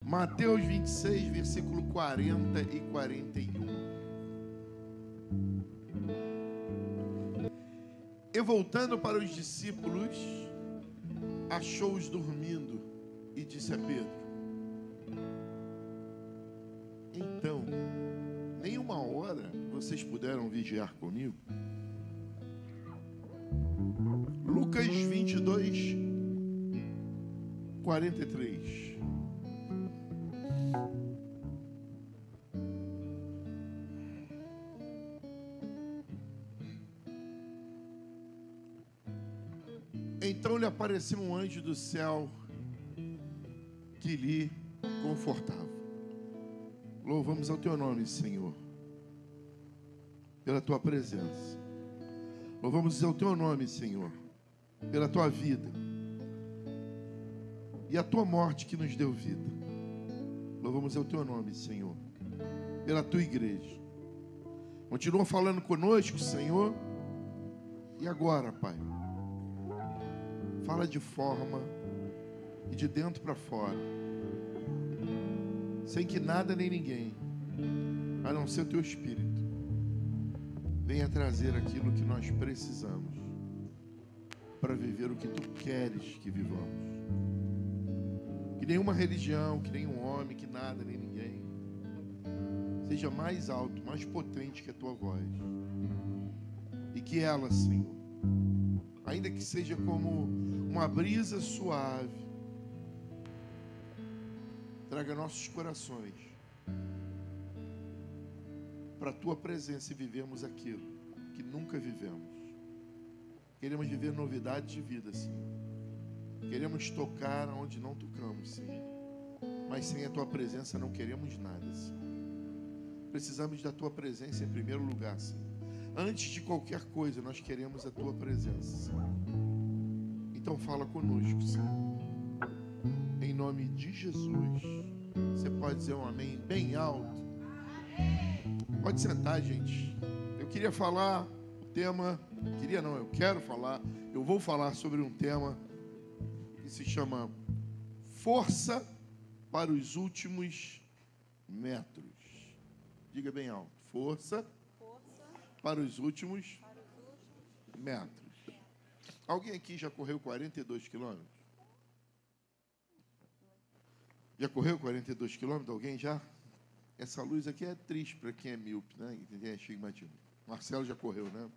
Mateus 26, versículo 40 e 41. E voltando para os discípulos, achou-os dormindo e disse a Pedro: então, nem uma hora vocês puderam vigiar comigo? Lucas 22, 43. Então lhe apareceu um anjo do céu que lhe confortava. Louvamos ao teu nome, Senhor, pela tua presença. Louvamos ao teu nome, Senhor, pela tua vida e a tua morte que nos deu vida. Louvamos ao teu nome, Senhor, pela tua igreja. Continua falando conosco, Senhor. E agora, Pai, fala de forma e de dentro para fora, sem que nada nem ninguém, a não ser o teu Espírito, venha trazer aquilo que nós precisamos para viver o que tu queres que vivamos. Que nenhuma religião, que nenhum homem, que nada nem ninguém seja mais alto, mais potente que a tua voz. E que ela, Senhor, ainda que seja como uma brisa suave, traga nossos corações para a tua presença e vivemos aquilo que nunca vivemos. Queremos viver novidades de vida, Senhor. Queremos tocar onde não tocamos, Senhor. Mas sem a tua presença não queremos nada, Senhor. Precisamos da tua presença em primeiro lugar, Senhor. Antes de qualquer coisa, nós queremos a tua presença, Senhor. Então fala conosco, Senhor. Em nome de Jesus. Você pode dizer um amém bem alto? Pode sentar, gente. Eu queria falar o tema... Queria não, eu quero falar. Eu vou falar sobre um tema que se chama Força para os últimos metros. Diga bem alto. Força para os últimos metros. Alguém aqui já correu 42 quilômetros? Já correu 42 quilômetros? Alguém já? Essa luz aqui é triste para quem é míope, né? E tem astigmatismo. Marcelo já correu, né?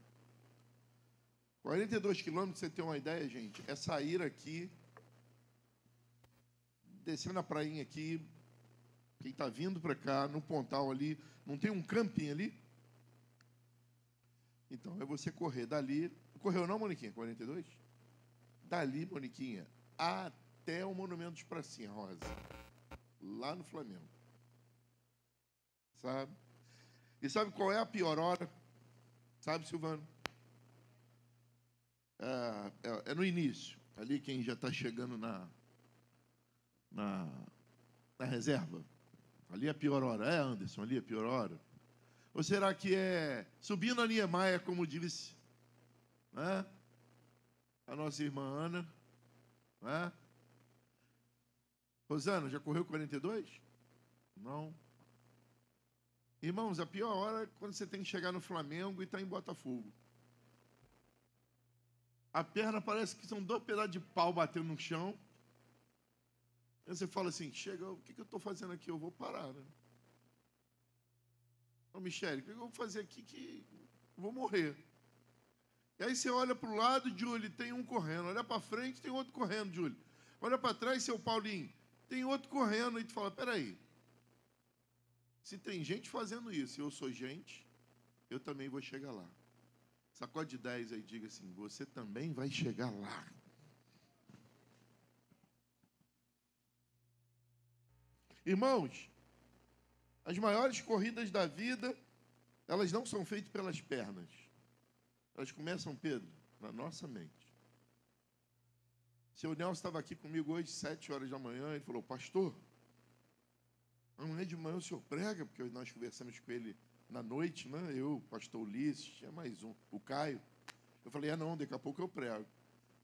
42 quilômetros, você tem uma ideia, gente? É sair aqui, descer na prainha aqui, quem está vindo para cá, no Pontal ali, não tem um camping ali? Então, é você correr dali. Correu não, Moniquinha? 42? Dali, Moniquinha, até o Monumento dos Pracinha, Rosa. Lá no Flamengo. Sabe? E sabe qual é a pior hora? Sabe, Silvano? É no início. Ali quem já está chegando na reserva. Ali é a pior hora. É, Anderson, ali é a pior hora. Ou será que é subindo a Niemeyer, como disse, né? A nossa irmã Ana, né? Rosana, já correu 42? Não. Irmãos, a pior hora é quando você tem que chegar no Flamengo e está em Botafogo. A perna parece que são 2 pedaços de pau batendo no chão. Aí você fala assim, chega, o que eu estou fazendo aqui? Eu vou parar, né? Ô, Michele, o que eu vou fazer aqui que eu vou morrer? E aí você olha para o lado, Júlio, tem um correndo. Olha para frente, tem outro correndo, Júlio. Olha para trás, seu Paulinho, tem outro correndo. E tu fala, peraí. Se tem gente fazendo isso e eu sou gente, eu também vou chegar lá. Sacode 10 aí e diga assim, você também vai chegar lá. Irmãos, as maiores corridas da vida, elas não são feitas pelas pernas. Elas começam, Pedro, na nossa mente. O seu Nelson estava aqui comigo hoje, 7 horas da manhã, ele falou, pastor, amanhã de manhã o senhor prega, porque nós conversamos com ele na noite, né? Eu, o pastor Ulisses, tinha mais um, o Caio. Eu falei, não, daqui a pouco eu prego.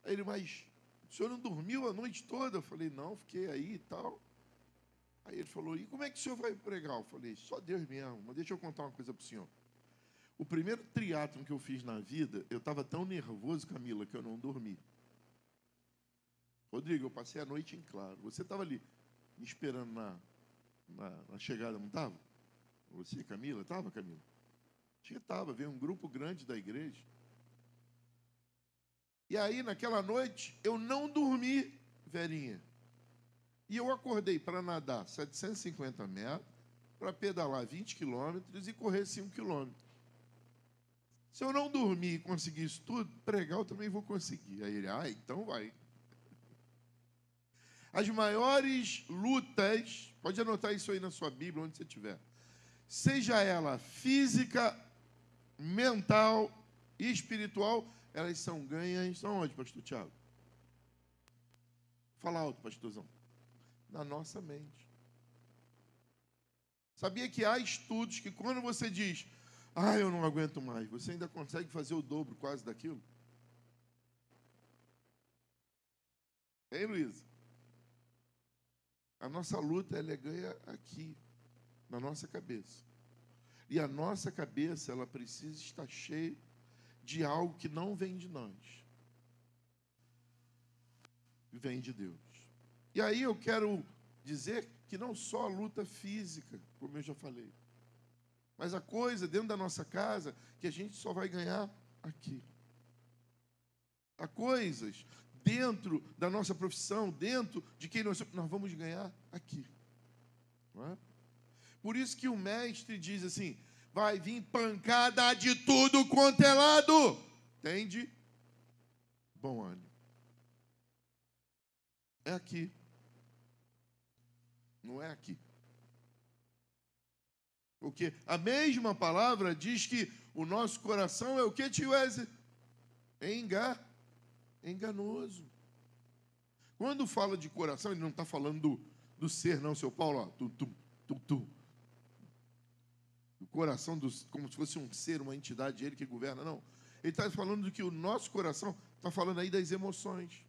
Aí ele, mas o senhor não dormiu a noite toda? Eu falei, não, fiquei aí e tal. Aí ele falou, e como é que o senhor vai pregar? Eu falei, só Deus mesmo, mas deixa eu contar uma coisa para o senhor. O primeiro triatlon que eu fiz na vida, eu estava tão nervoso, Camila, que eu não dormi. Rodrigo, eu passei a noite em claro. Você estava ali, me esperando na chegada, não estava? Você, Camila? Estava, Camila? Estava, veio um grupo grande da igreja. E aí, naquela noite, eu não dormi, Verinha. E eu acordei para nadar 750 metros, para pedalar 20 quilômetros e correr 5 quilômetros. Se eu não dormir e conseguir isso tudo, pregar eu também vou conseguir. Aí ele, então vai. As maiores lutas, pode anotar isso aí na sua Bíblia, onde você estiver, seja ela física, mental e espiritual, elas são ganhas. São onde, pastor Tiago? Fala alto, pastorzão. Na nossa mente. Sabia que há estudos que quando você diz, eu não aguento mais, você ainda consegue fazer o dobro quase daquilo? Hein, Luísa? A nossa luta, ela é ganha aqui, na nossa cabeça. E a nossa cabeça, ela precisa estar cheia de algo que não vem de nós. Vem de Deus. E aí eu quero dizer que não só a luta física, como eu já falei, mas a coisa dentro da nossa casa que a gente só vai ganhar aqui. Há coisas dentro da nossa profissão, dentro de quem nós vamos ganhar aqui. Não é? Por isso que o mestre diz assim, vai vir pancada de tudo quanto é lado. Entende? Bom ânimo. É aqui. Não é aqui. Porque a mesma palavra diz que o nosso coração é o que, tio Wesley? Enganoso. Quando fala de coração, ele não está falando do ser, não, seu Paulo. Ó, o coração, como se fosse um ser, uma entidade, ele que governa, não. Ele está falando do que o nosso coração, está falando aí das emoções.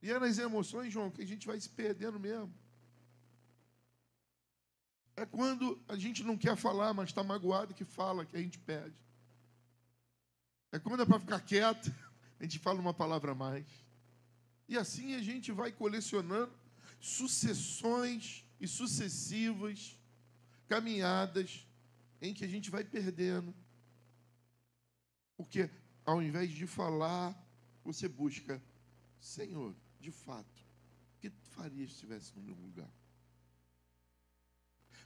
E é nas emoções, João, que a gente vai se perdendo mesmo. É quando a gente não quer falar, mas está magoado que fala, que a gente perde. É quando é para ficar quieto, a gente fala uma palavra a mais. E assim a gente vai colecionando sucessões e sucessivas caminhadas em que a gente vai perdendo. Porque ao invés de falar, você busca, Senhor, de fato, o que tu farias se estivesse no meu lugar?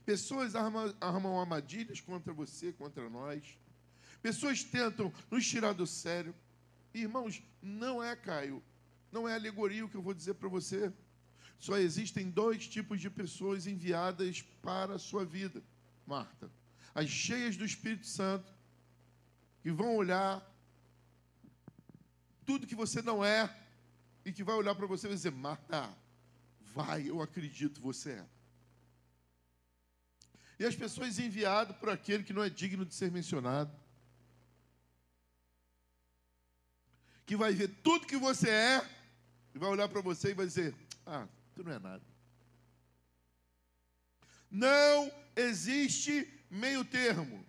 Pessoas armam armadilhas contra você, contra nós. Pessoas tentam nos tirar do sério. Irmãos, não é, Caio, não é alegoria o que eu vou dizer para você. Só existem 2 tipos de pessoas enviadas para a sua vida, Marta. As cheias do Espírito Santo, que vão olhar tudo que você não é, e que vai olhar para você e vai dizer, Marta, vai, eu acredito, você é. E as pessoas enviadas por aquele que não é digno de ser mencionado, que vai ver tudo que você é, e vai olhar para você e vai dizer, tu não é nada. Não existe meio termo.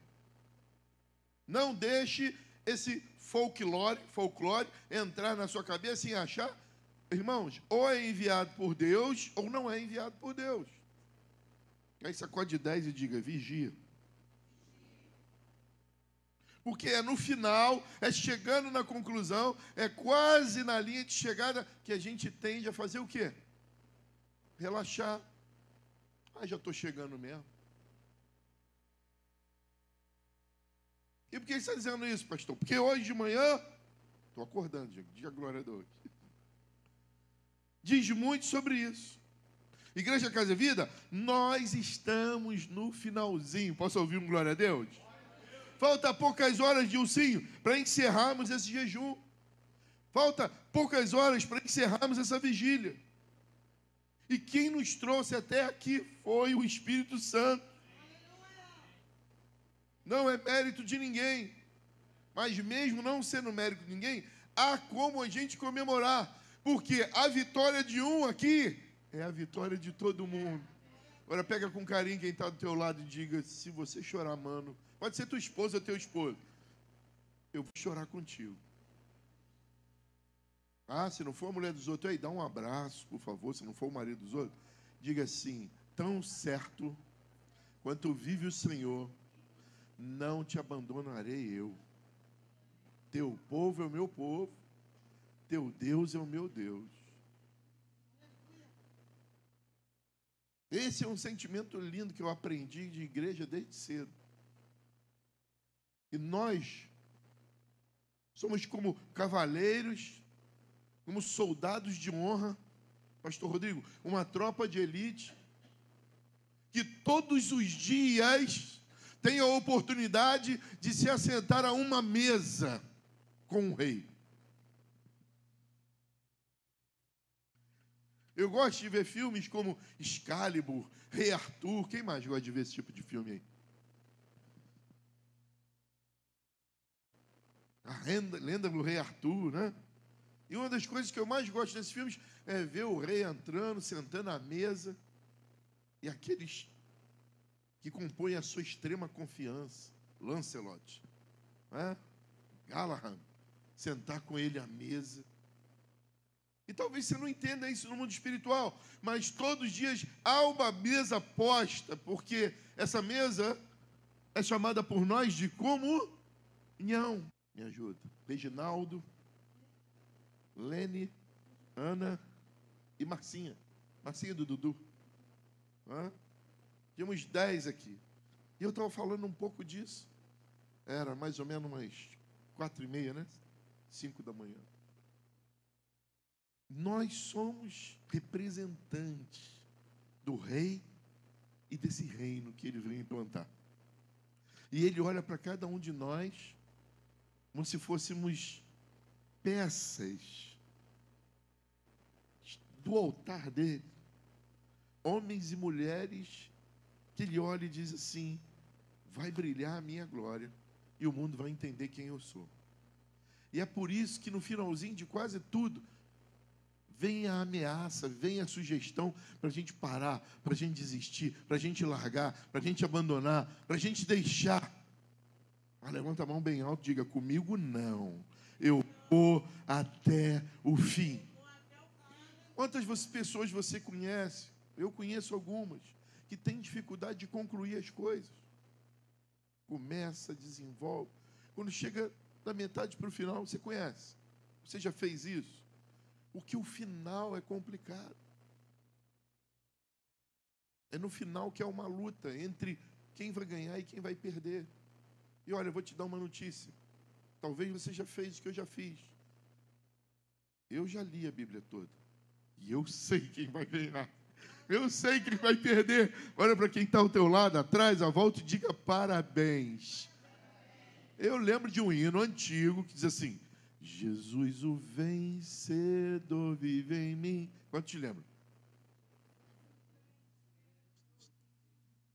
Não deixe esse folclore entrar na sua cabeça e achar, irmãos, ou é enviado por Deus, ou não é enviado por Deus. Aí sacode 10 e diga, vigia. Porque é no final, é chegando na conclusão, é quase na linha de chegada que a gente tende a fazer o quê? Relaxar. Já estou chegando mesmo. E por que você está dizendo isso, pastor? Porque hoje de manhã, estou acordando, gente, diga glória a Deus. Diz muito sobre isso. Igreja Casa e Vida, nós estamos no finalzinho. Posso ouvir um glória a Deus? Falta poucas horas de ursinho para encerrarmos esse jejum. Falta poucas horas para encerrarmos essa vigília. E quem nos trouxe até aqui foi o Espírito Santo. Não é mérito de ninguém. Mas mesmo não sendo mérito de ninguém, há como a gente comemorar. Porque a vitória de um aqui é a vitória de todo mundo. Agora pega com carinho quem está do teu lado e diga, se você chorar, mano, pode ser tua esposa ou teu esposo, eu vou chorar contigo. Ah, se não for a mulher dos outros, aí dá um abraço, por favor, se não for o marido dos outros, diga assim, tão certo quanto vive o Senhor, não te abandonarei eu. Teu povo é o meu povo, teu Deus é o meu Deus. Esse é um sentimento lindo que eu aprendi de igreja desde cedo. E nós somos como cavaleiros, como soldados de honra, pastor Rodrigo, uma tropa de elite, que todos os dias tem a oportunidade de se assentar a uma mesa com o rei. Eu gosto de ver filmes como Excalibur, Rei Arthur. Quem mais gosta de ver esse tipo de filme aí? A lenda do Rei Arthur, né? E uma das coisas que eu mais gosto desses filmes é ver o rei entrando, sentando à mesa, e aqueles que compõem a sua extrema confiança, Lancelot, né? Galahad, sentar com ele à mesa. E talvez você não entenda isso no mundo espiritual, mas todos os dias há uma mesa posta, porque essa mesa é chamada por nós de comunhão. Me ajuda. Reginaldo, Lene, Ana e Marcinha. Marcinha do Dudu. Tínhamos 10 aqui. E eu estava falando um pouco disso. Era mais ou menos umas 4h30, né? 5 da manhã. Nós somos representantes do rei e desse reino que ele veio implantar. E ele olha para cada um de nós como se fôssemos peças do altar dele. Homens e mulheres que ele olha e diz assim, vai brilhar a minha glória e o mundo vai entender quem eu sou. E é por isso que no finalzinho de quase tudo, vem a ameaça, vem a sugestão para a gente parar, para a gente desistir, para a gente largar, para a gente abandonar, para a gente deixar. Levanta a mão bem alto e diga, comigo não, eu vou até o fim. Quantas pessoas você conhece? Eu conheço algumas, que têm dificuldade de concluir as coisas. Começa, desenvolve. Quando chega da metade para o final, você conhece. Você já fez isso? Porque o final é complicado. É no final que é uma luta entre quem vai ganhar e quem vai perder. E olha, eu vou te dar uma notícia. Talvez você já fez o que eu já fiz. Eu já li a Bíblia toda. E eu sei quem vai ganhar. Eu sei quem vai perder. Olha para quem está ao teu lado, atrás, à volta, e diga parabéns. Eu lembro de um hino antigo que diz assim, Jesus o vencedor vive em mim. Quanto te lembra?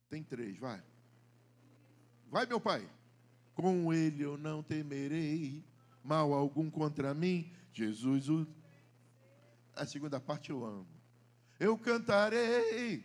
Tem 3, vai. Vai, meu pai. Com ele eu não temerei mal algum contra mim. Jesus o... A segunda parte eu amo. Eu cantarei,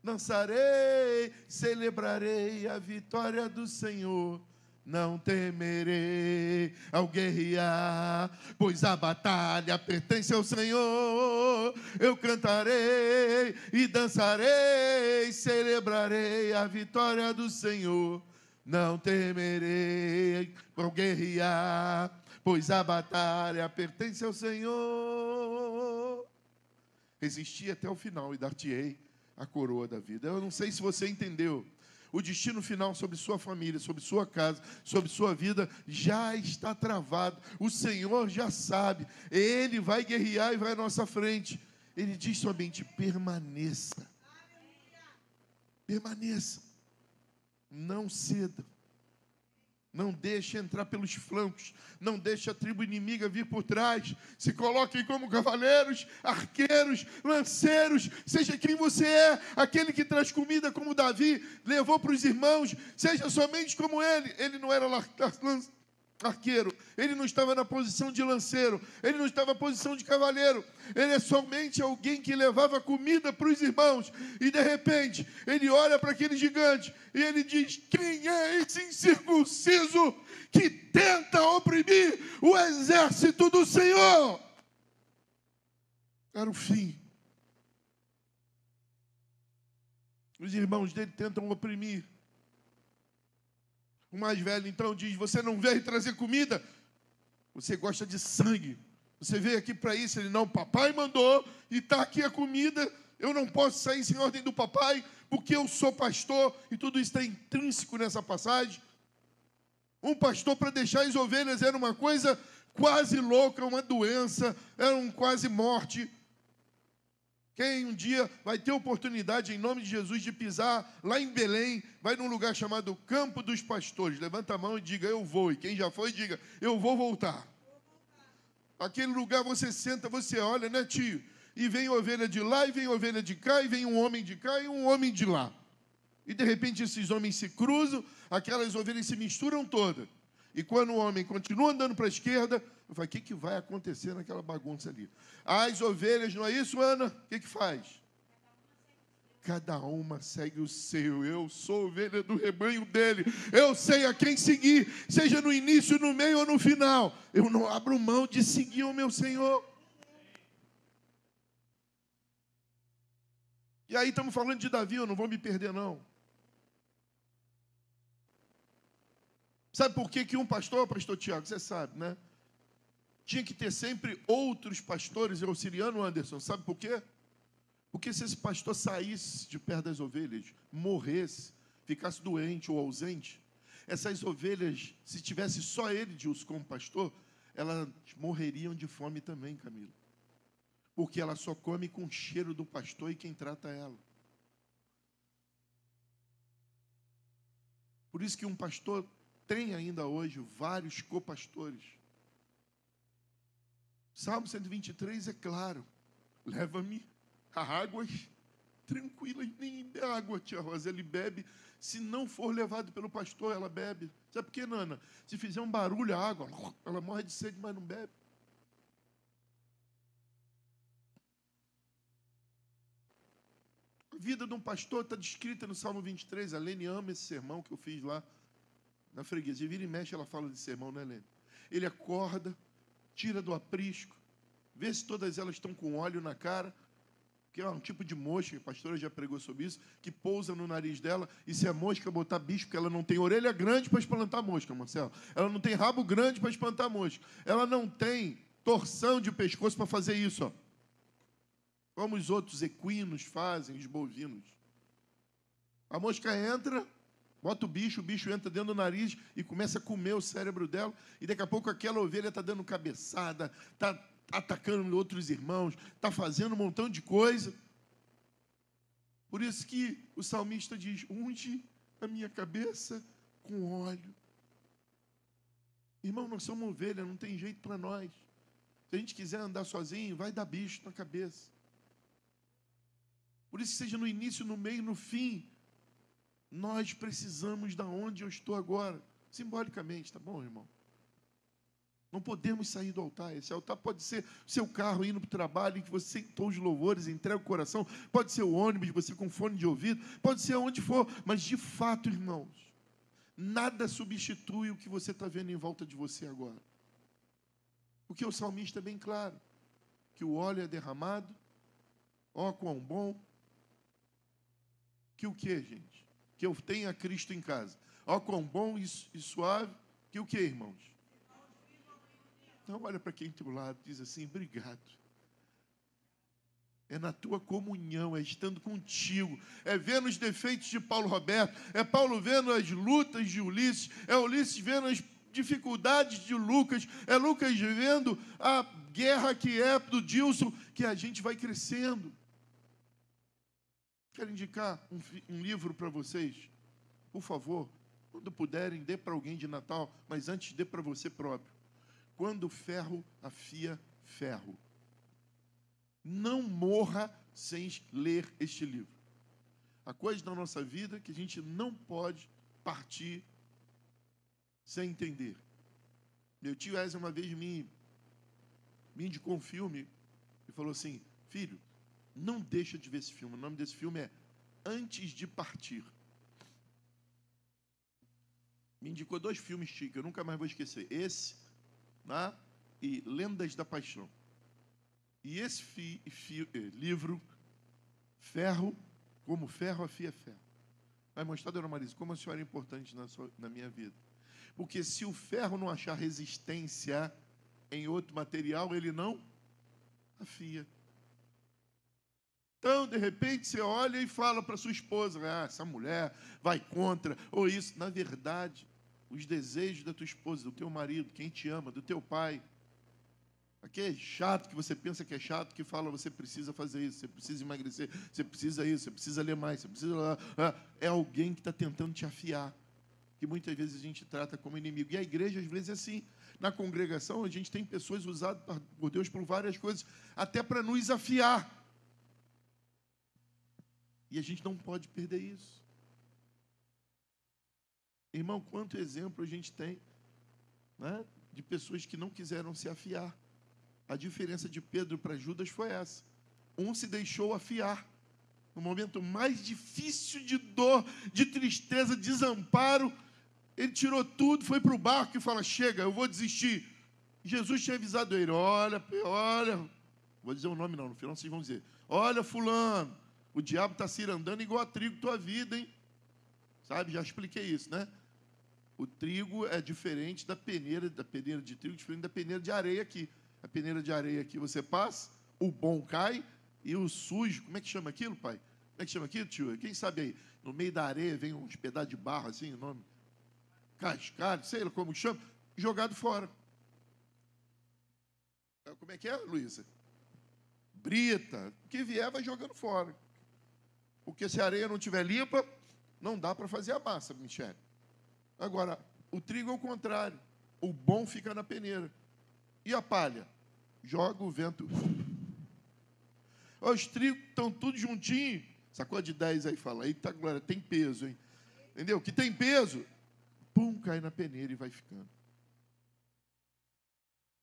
dançarei, celebrarei a vitória do Senhor. Não temerei ao guerrear, pois a batalha pertence ao Senhor. Eu cantarei e dançarei, celebrarei a vitória do Senhor. Não temerei ao guerrear, pois a batalha pertence ao Senhor. Resisti até o final e dar-te-ei a coroa da vida. Eu não sei se você entendeu. O destino final sobre sua família, sobre sua casa, sobre sua vida, já está travado. O Senhor já sabe. Ele vai guerrear e vai à nossa frente. Ele diz somente, permaneça. Permaneça. Não ceda. Não deixe entrar pelos flancos. Não deixe a tribo inimiga vir por trás. Se coloquem como cavaleiros, arqueiros, lanceiros. Seja quem você é. Aquele que traz comida como Davi levou para os irmãos. Seja somente como ele. Ele não era arqueiro. Ele não estava na posição de lanceiro. Ele não estava na posição de cavaleiro. Ele é somente alguém que levava comida para os irmãos. E, de repente, ele olha para aquele gigante e ele diz: quem é esse incircunciso que tenta oprimir o exército do Senhor? Era o fim. Os irmãos dele tentam oprimir. O mais velho, então, diz: você não veio trazer comida? Você gosta de sangue. Você veio aqui para isso. Ele: não, papai mandou e está aqui a comida. Eu não posso sair sem ordem do papai, porque eu sou pastor. E tudo isso está intrínseco nessa passagem. Um pastor, para deixar as ovelhas, era uma coisa quase louca, uma doença, era um quase morte. Quem um dia vai ter oportunidade, em nome de Jesus, de pisar lá em Belém, vai num lugar chamado Campo dos Pastores. Levanta a mão e diga: eu vou. E quem já foi, diga: eu vou voltar. Aquele lugar você senta, você olha, né, tio? E vem ovelha de lá, e vem ovelha de cá, e vem um homem de cá e um homem de lá. E de repente esses homens se cruzam, aquelas ovelhas se misturam todas. E quando o homem continua andando para a esquerda, eu falo: o que vai acontecer naquela bagunça ali? As ovelhas, não é isso, Ana? O que faz? Cada uma segue o seu. Eu sou ovelha do rebanho dele. Eu sei a quem seguir, seja no início, no meio ou no final. Eu não abro mão de seguir o meu Senhor. E aí estamos falando de Davi, eu não vou me perder, não. Sabe por que um pastor Tiago, você sabe, né? Tinha que ter sempre outros pastores auxiliando o Anderson. Sabe por quê? Porque se esse pastor saísse de perto das ovelhas, morresse, ficasse doente ou ausente, essas ovelhas, se tivesse só ele, Dilson, como pastor, elas morreriam de fome também, Camila. Porque ela só come com o cheiro do pastor e quem trata ela. Por isso que um pastor tem ainda hoje vários copastores. Salmo 123 é claro: leva-me a águas tranquilas, nem água, tia Rosa, ele bebe. Se não for levado pelo pastor, ela bebe. Sabe por quê, Nana? Se fizer um barulho, a água, ela morre de sede, mas não bebe. A vida de um pastor está descrita no Salmo 23. A Lene ama esse sermão que eu fiz lá na freguesia. Vira e mexe, ela fala de sermão, né, Lene? Ele acorda, tira do aprisco, vê se todas elas estão com óleo na cara, que é um tipo de mosca, a pastora já pregou sobre isso, que pousa no nariz dela, e se a mosca botar bicho, porque ela não tem orelha grande para espantar mosca, Marcelo. Ela não tem rabo grande para espantar mosca. Ela não tem torção de pescoço para fazer isso, ó. Como os outros equinos fazem, os bovinos. A mosca entra, bota o bicho entra dentro do nariz e começa a comer o cérebro dela, e daqui a pouco aquela ovelha está dando cabeçada, está atacando outros irmãos, está fazendo um montão de coisa. Por isso que o salmista diz: unge a minha cabeça com óleo. Irmão, nós somos ovelha, não tem jeito para nós. Se a gente quiser andar sozinho, vai dar bicho na cabeça. Por isso, seja no início, no meio, no fim, nós precisamos da onde eu estou agora, simbolicamente, tá bom, irmão? Não podemos sair do altar. Esse altar pode ser o seu carro indo para o trabalho, em que você sentou os louvores, entrega o coração, pode ser o ônibus, você com fone de ouvido, pode ser onde for, mas de fato, irmãos, nada substitui o que você está vendo em volta de você agora. Porque o salmista é bem claro, que o óleo é derramado, ó quão bom, que o que, gente? Que eu tenha Cristo em casa. Ó quão bom e suave, que o que, irmãos? Então olha para quem tem do lado, diz assim: obrigado. É na tua comunhão, é estando contigo, é vendo os defeitos de Paulo Roberto, é Paulo vendo as lutas de Ulisses, é Ulisses vendo as dificuldades de Lucas, é Lucas vendo a guerra que é do Dilson, que a gente vai crescendo. Quero indicar um livro para vocês, por favor, quando puderem, dê para alguém de Natal, mas antes dê para você próprio. Quando ferro afia ferro. Não morra sem ler este livro. Há coisas na nossa vida que a gente não pode partir sem entender. Meu tio Wesley uma vez me indicou um filme e falou assim: filho, não deixa de ver esse filme. O nome desse filme é Antes de Partir. Me indicou 2 filmes chiques, eu nunca mais vou esquecer. Esse, né, e Lendas da Paixão. E esse livro, Ferro, como ferro afia ferro, vai mostrar, dona Marisa, como a senhora é importante na minha vida. Porque se o ferro não achar resistência em outro material, ele não afia. Então, de repente, você olha e fala para sua esposa: ah, essa mulher vai contra, ou isso. Na verdade, os desejos da tua esposa, do teu marido, quem te ama, do teu pai, aquele chato que você pensa que é chato, que fala: você precisa fazer isso, você precisa emagrecer, você precisa isso, você precisa ler mais, você precisa... É alguém que está tentando te afiar, que muitas vezes a gente trata como inimigo. E a igreja, às vezes, é assim. Na congregação, a gente tem pessoas usadas por Deus por várias coisas, até para nos afiar. E a gente não pode perder isso. Irmão, quanto exemplo a gente tem, né, de pessoas que não quiseram se afiar. A diferença de Pedro para Judas foi essa. Um se deixou afiar. No momento mais difícil de dor, de tristeza, desamparo, ele tirou tudo, foi para o barco e fala: chega, eu vou desistir. Jesus tinha avisado ele: olha, vou dizer o nome não, no final vocês vão dizer: olha, fulano, o diabo está cirandando igual a trigo tua vida, hein? Sabe, já expliquei isso, né? O trigo é diferente da peneira de trigo, diferente da peneira de areia aqui. A peneira de areia aqui você passa, o bom cai e o sujo, como é que chama aquilo, pai? Como é que chama aquilo, tio? Quem sabe aí? No meio da areia vem uns pedaços de barro, assim, o nome? Cascalho, sei lá como chama, jogado fora. Como é que é, Luísa? Brita. O que vier vai jogando fora. Porque se a areia não estiver limpa, não dá para fazer a massa, Michele. Agora, o trigo é o contrário. O bom fica na peneira. E a palha? Joga o vento. Os trigos estão tudo juntinho. Sacode 10 aí, fala: eita glória, tem peso, hein? Entendeu? Que tem peso, pum, cai na peneira e vai ficando.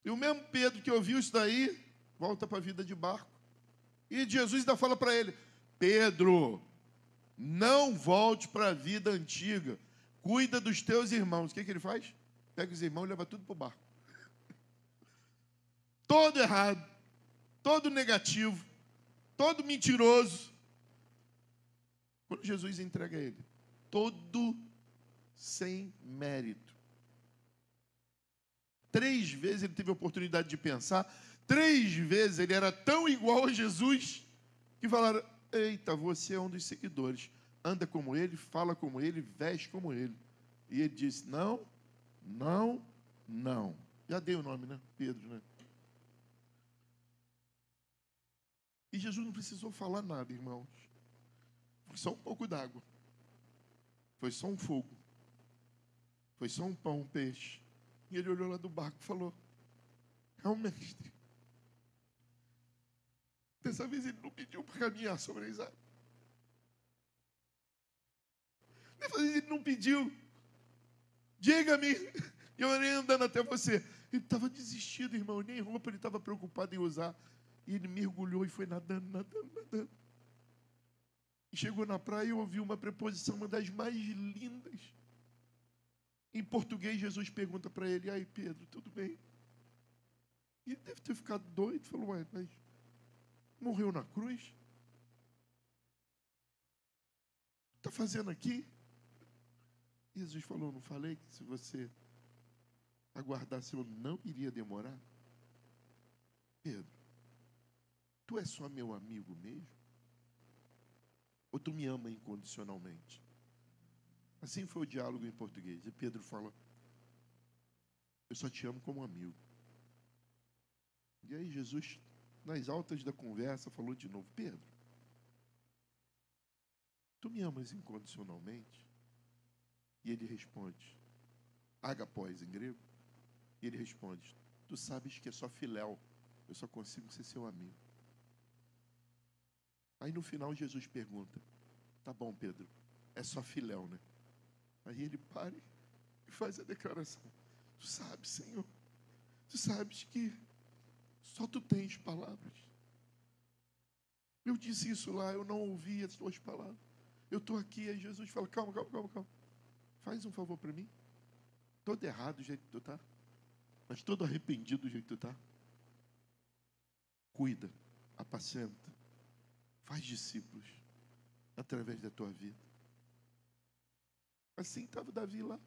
E o mesmo Pedro que ouviu isso daí, volta para a vida de barco. E Jesus ainda fala para ele: Pedro, não volte para a vida antiga. Cuida dos teus irmãos. O que ele faz? Pega os irmãos e leva tudo para o barco. Todo errado, todo negativo, todo mentiroso. Quando Jesus entrega ele, todo sem mérito. 3 vezes ele teve a oportunidade de pensar, 3 vezes ele era tão igual a Jesus, que falaram: eita, você é um dos seguidores, anda como ele, fala como ele, veste como ele. E ele disse: não, não, não. Já dei o nome, né? Pedro, né? E Jesus não precisou falar nada, irmãos. Foi só um pouco d'água. Foi só um fogo. Foi só um pão, um peixe. E ele olhou lá do barco e falou: é o mestre. Dessa vez ele não pediu para caminhar sobre as águas. Dessa vez ele não pediu: diga-me, eu irei andando até você. Ele estava desistido, irmão. Nem roupa ele estava preocupado em usar. E ele mergulhou e foi nadando, nadando, nadando. E chegou na praia e ouviu uma preposição, uma das mais lindas. Em português, Jesus pergunta para ele: aí, Pedro, tudo bem? E ele deve ter ficado doido. Falou: ué, mas morreu na cruz? O que está fazendo aqui? E Jesus falou: não falei que se você aguardasse eu não iria demorar? Pedro, tu és só meu amigo mesmo? Ou tu me ama incondicionalmente? Assim foi o diálogo em português. E Pedro fala: eu só te amo como amigo. E aí Jesus, nas altas da conversa, falou de novo: Pedro, tu me amas incondicionalmente? E ele responde, agapós em grego, e ele responde: tu sabes que é só filéu, eu só consigo ser seu amigo. Aí no final Jesus pergunta: tá bom, Pedro, é só filéu, né? Aí ele para e faz a declaração: tu sabes, Senhor, Tu sabes que só tu tens palavras. Eu disse isso lá, eu não ouvi as tuas palavras. Eu estou aqui, aí Jesus fala, calma. Faz um favor para mim. Todo errado do jeito que tu está, mas todo arrependido do jeito que tu está. Cuida, apacenta, faz discípulos através da tua vida. Assim estava Davi lá.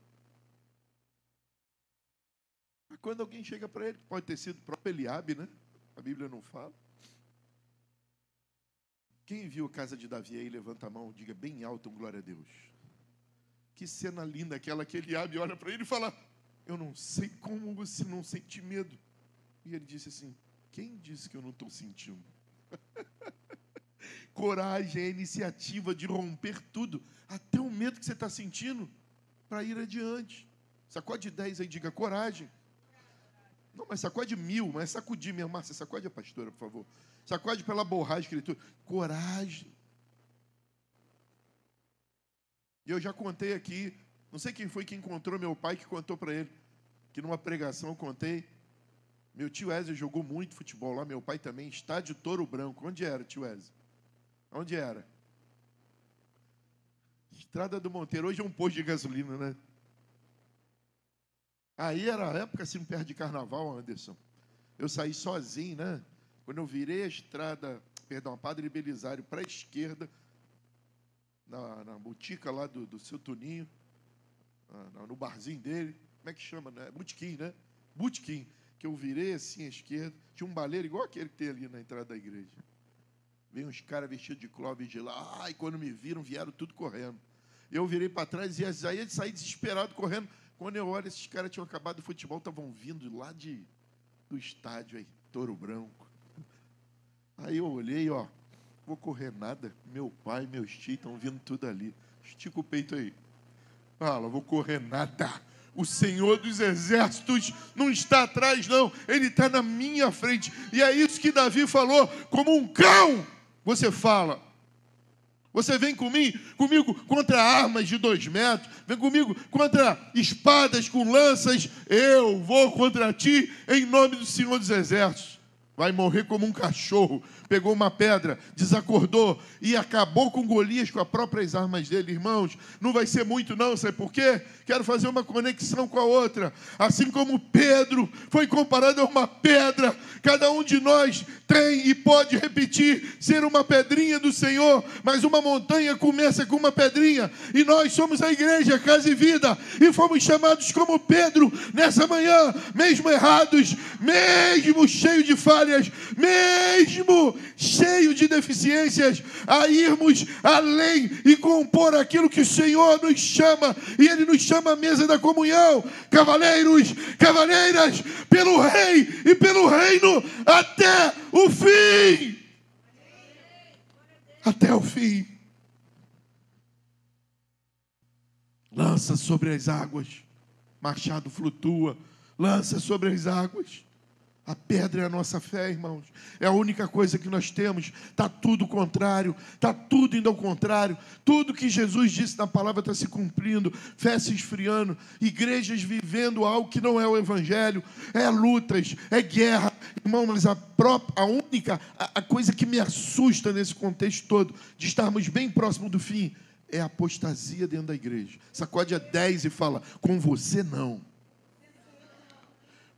Mas quando alguém chega para ele, pode ter sido o próprio Eliabe, né? A Bíblia não fala. Quem viu a casa de Davi aí, levanta a mão, diga bem alto, glória a Deus. Que cena linda aquela que Eliabe olha para ele e fala, eu não sei como você não sente medo. E ele disse assim, quem disse que eu não estou sentindo? Coragem é a iniciativa de romper tudo, até o medo que você está sentindo, para ir adiante. Sacode 10 aí, diga coragem. Não, mas sacode 1000, mas sacudir mesmo. Márcia, sacode a pastora, por favor. Sacode pela borragem, escritura. Coragem. E eu já contei aqui, não sei quem foi que encontrou meu pai, que contou para ele, que numa pregação eu contei, meu tio Wesley jogou muito futebol lá, meu pai também, estádio Touro Branco. Onde era, tio Wesley? Onde era? Estrada do Monteiro, hoje é um posto de gasolina, né? Aí era a época assim, perto de carnaval, Anderson. Eu saí sozinho, né? Quando eu virei a estrada, a Padre Belisário para a esquerda, na botica lá do seu Toninho, no barzinho dele, como é que chama, né? Botequim, né? Botequim, que eu virei assim à esquerda, tinha um baleiro igual aquele que tem ali na entrada da igreja. Veio uns caras vestidos de Clóvis de lá, e quando me viram, vieram tudo correndo. Eu virei para trás e aí ele saí desesperado correndo. Quando eu olho, esses caras tinham acabado do futebol, estavam vindo lá do estádio aí, Touro Branco. Aí eu olhei, ó, vou correr nada, meu pai e meus tios estão vindo tudo ali. Estica o peito aí. Fala, vou correr nada. O Senhor dos Exércitos não está atrás, não. Ele está na minha frente. E é isso que Davi falou, como um cão. Você fala. Você vem comigo contra armas de 2 metros, vem comigo contra espadas com lanças, eu vou contra ti em nome do Senhor dos Exércitos. Vai morrer como um cachorro. Pegou uma pedra, desacordou e acabou com Golias com as próprias armas dele. Irmãos, não vai ser muito não, sabe por quê? Quero fazer uma conexão com a outra. Assim como Pedro foi comparado a uma pedra, cada um de nós tem e pode repetir, ser uma pedrinha do Senhor, mas uma montanha começa com uma pedrinha, e nós somos a igreja, Casa e Vida, e fomos chamados como Pedro, nessa manhã, mesmo errados, mesmo cheio de falhas, mesmo cheio de deficiências, a irmos além e compor aquilo que o Senhor nos chama, e Ele nos chama à mesa da comunhão, cavaleiros, cavaleiras, pelo Rei e pelo reino, até o fim. Até o fim. Lança sobre as águas, machado flutua, lança sobre as águas. A pedra é a nossa fé, irmãos. É a única coisa que nós temos. Está tudo contrário. Está tudo indo ao contrário. Tudo que Jesus disse na palavra está se cumprindo. Fé se esfriando. Igrejas vivendo algo que não é o evangelho. É lutas, é guerra. Irmão, mas a única coisa que me assusta nesse contexto todo, de estarmos bem próximo do fim, é a apostasia dentro da igreja. Sacode a 10 e fala, com você não.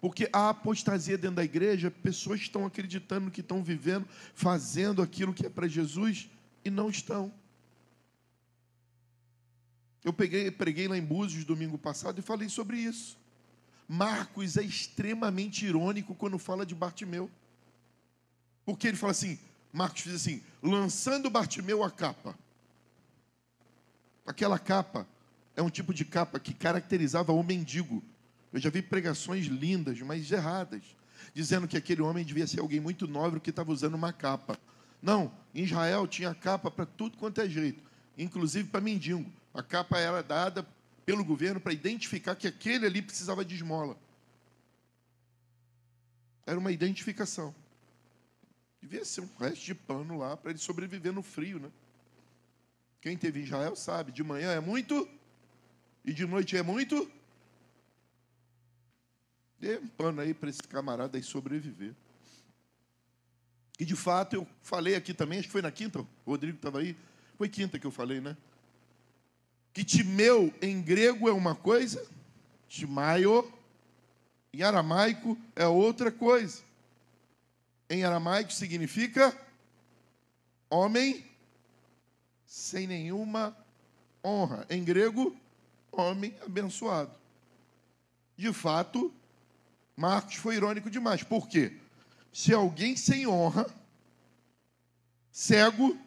Porque a apostasia dentro da igreja, pessoas estão acreditando que estão vivendo, fazendo aquilo que é para Jesus e não estão. Eu preguei lá em Búzios domingo passado e falei sobre isso. Marcos é extremamente irônico quando fala de Bartimeu. Porque ele fala assim, Marcos diz assim, lançando Bartimeu a capa. Aquela capa é um tipo de capa que caracterizava o mendigo. Eu já vi pregações lindas, mas erradas, dizendo que aquele homem devia ser alguém muito nobre que estava usando uma capa. Não, em Israel tinha capa para tudo quanto é jeito, inclusive para mendigo. A capa era dada pelo governo para identificar que aquele ali precisava de esmola. Era uma identificação. Devia ser um resto de pano lá para ele sobreviver no frio, né? Quem teve em Israel sabe, de manhã é muito e de noite é muito. Dê um pano aí para esse camarada aí sobreviver. E, de fato, eu falei aqui também, acho que foi na quinta, o Rodrigo estava aí, foi quinta que eu falei, né? Que Timeu, em grego, é uma coisa, Timaio, em aramaico, é outra coisa. Em aramaico significa homem sem nenhuma honra. Em grego, homem abençoado. De fato, Marcos foi irônico demais. Por quê? Se alguém sem honra, cego,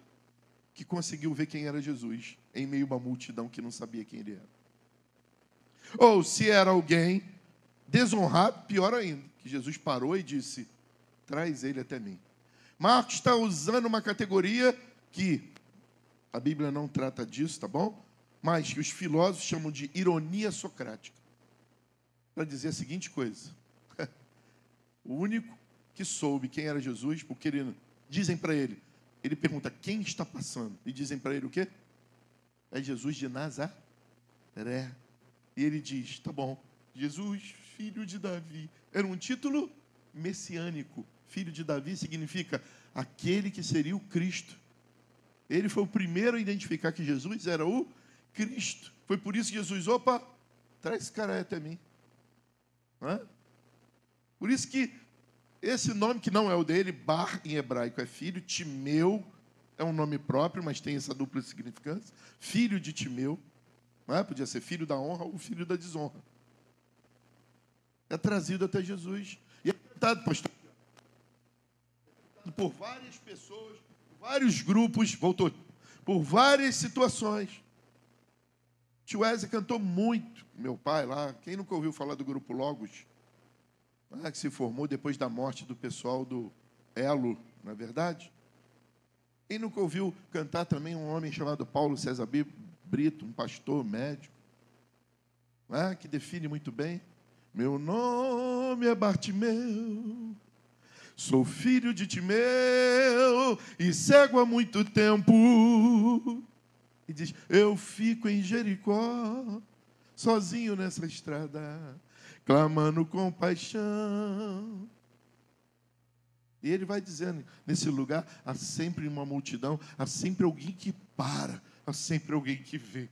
que conseguiu ver quem era Jesus em meio a uma multidão que não sabia quem ele era. Ou se era alguém desonrado, pior ainda, que Jesus parou e disse, traz ele até mim. Marcos está usando uma categoria que a Bíblia não trata disso, tá bom? Mas que os filósofos chamam de ironia socrática. Para dizer a seguinte coisa. O único que soube quem era Jesus, porque dizem para ele, ele pergunta, quem está passando? E dizem para ele o quê? É Jesus de Nazaré. E ele diz, tá bom, Jesus, filho de Davi. Era um título messiânico. Filho de Davi significa aquele que seria o Cristo. Ele foi o primeiro a identificar que Jesus era o Cristo. Foi por isso que Jesus, opa, traz esse cara aí até mim. Por isso que esse nome que não é o dele, Bar em hebraico é filho, Timeu é um nome próprio, mas tem essa dupla significância. Filho de Timeu, podia ser filho da honra ou filho da desonra. É trazido até Jesus. E é cantado, pastor, por várias pessoas, por vários grupos, voltou, por várias situações. Tio Wesley cantou muito, meu pai lá. Quem nunca ouviu falar do grupo Logos? Que se formou depois da morte do pessoal do Elo, não é verdade? Quem nunca ouviu cantar também um homem chamado Paulo César Brito, um pastor médico, que define muito bem. Meu nome é Bartimeu, sou filho de Timeu e cego há muito tempo. E diz, eu fico em Jericó, sozinho nessa estrada, clamando com paixão. E ele vai dizendo, nesse lugar, há sempre uma multidão, há sempre alguém que para, há sempre alguém que vê.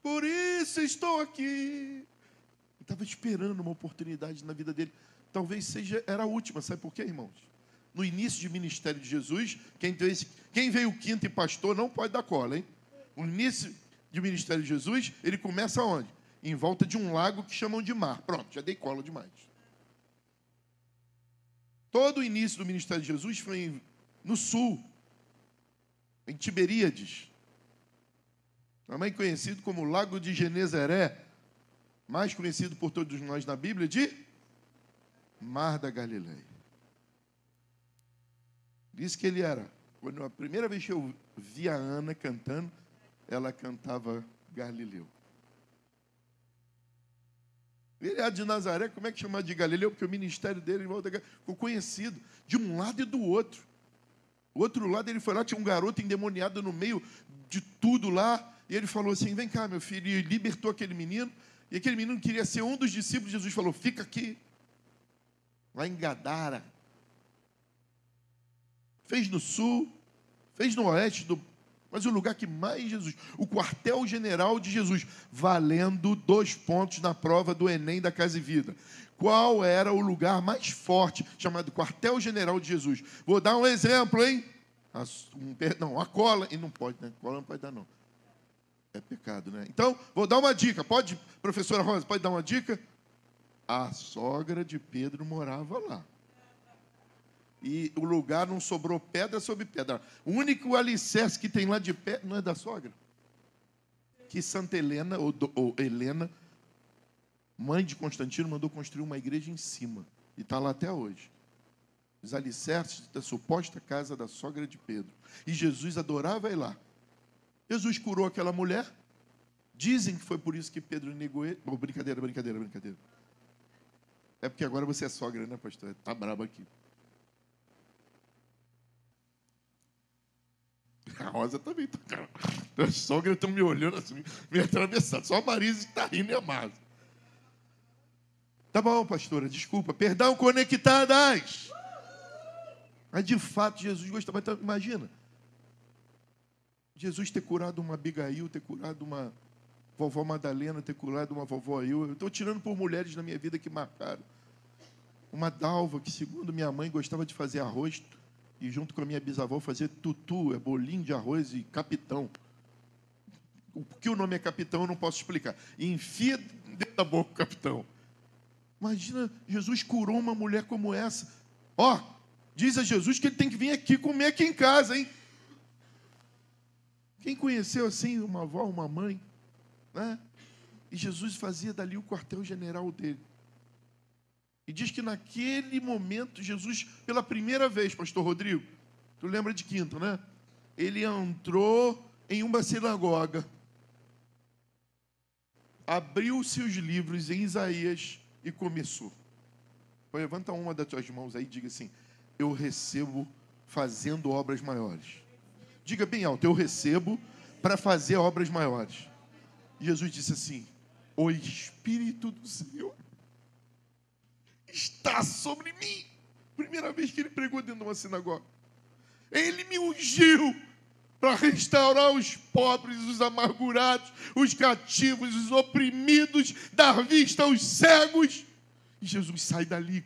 Por isso estou aqui. Ele estava esperando uma oportunidade na vida dele. Talvez era a última, sabe por quê, irmãos? No início de ministério de Jesus, quem veio quinto e pastor não pode dar cola, hein? No início de ministério de Jesus, ele começa onde? Em volta de um lago que chamam de mar. Pronto, já dei cola demais. Todo o início do ministério de Jesus foi no sul, em Tiberíades, também conhecido como Lago de Genezaré, mais conhecido por todos nós na Bíblia de Mar da Galileia. Diz que ele era, quando a primeira vez que eu vi a Ana cantando, ela cantava Galileu. Ele é de Nazaré, como é que chama de Galileu? Porque o ministério dele ficou conhecido de um lado e do outro. O outro lado, ele foi lá, tinha um garoto endemoniado no meio de tudo lá, e ele falou assim, vem cá, meu filho, e libertou aquele menino, e aquele menino queria ser um dos discípulos. Jesus falou, fica aqui, lá em Gadara. Fez no sul, fez no oeste, mas o lugar que mais Jesus, o quartel-general de Jesus, valendo 2 pontos na prova do Enem da Casa e Vida. Qual era o lugar mais forte, chamado quartel-general de Jesus? Vou dar um exemplo, hein? A cola, e não pode, né? Cola não pode dar, não. É pecado, né? Então, vou dar uma dica. Pode, professora Rosa, pode dar uma dica? A sogra de Pedro morava lá. E o lugar não sobrou pedra sobre pedra. O único alicerce que tem lá de pé não é da sogra. Que Santa Helena, ou Helena, mãe de Constantino, mandou construir uma igreja em cima. E está lá até hoje. Os alicerces da suposta casa da sogra de Pedro. E Jesus adorava ir lá. Jesus curou aquela mulher. Dizem que foi por isso que Pedro negou ele. Oh, brincadeira. É porque agora você é sogra, né, pastor? Está brabo aqui. A Rosa também está. As sogras estão me olhando assim, me atravessando. Só a Marisa está rindo e a Márcia. Tá bom, pastora, desculpa. Perdão, conectadas. Mas de fato Jesus gostava. Então, imagina, Jesus ter curado uma Abigail, ter curado uma vovó Madalena, ter curado uma vovó eu estou tirando por mulheres na minha vida que marcaram. Uma Dalva, que segundo minha mãe gostava de fazer arroz, e junto com a minha bisavó fazer tutu, bolinho de arroz e capitão. O que o nome é capitão eu não posso explicar. E enfia dentro da boca o capitão. Imagina, Jesus curou uma mulher como essa. Ó, diz a Jesus que ele tem que vir aqui comer aqui em casa, hein? Quem conheceu assim uma avó, uma mãe, né? E Jesus fazia dali o quartel-general dele. E diz que naquele momento, Jesus, pela primeira vez, pastor Rodrigo, tu lembra de quinto, né? Ele entrou em uma sinagoga, abriu-se os livros em Isaías e começou. Levanta uma das tuas mãos aí e diga assim: eu recebo fazendo obras maiores. Diga bem alto: eu recebo para fazer obras maiores. Jesus disse assim: o Espírito do Senhor está sobre mim. Primeira vez que ele pregou dentro de uma sinagoga. Ele me ungiu para restaurar os pobres, os amargurados, os cativos, os oprimidos, dar vista aos cegos. E Jesus sai dali,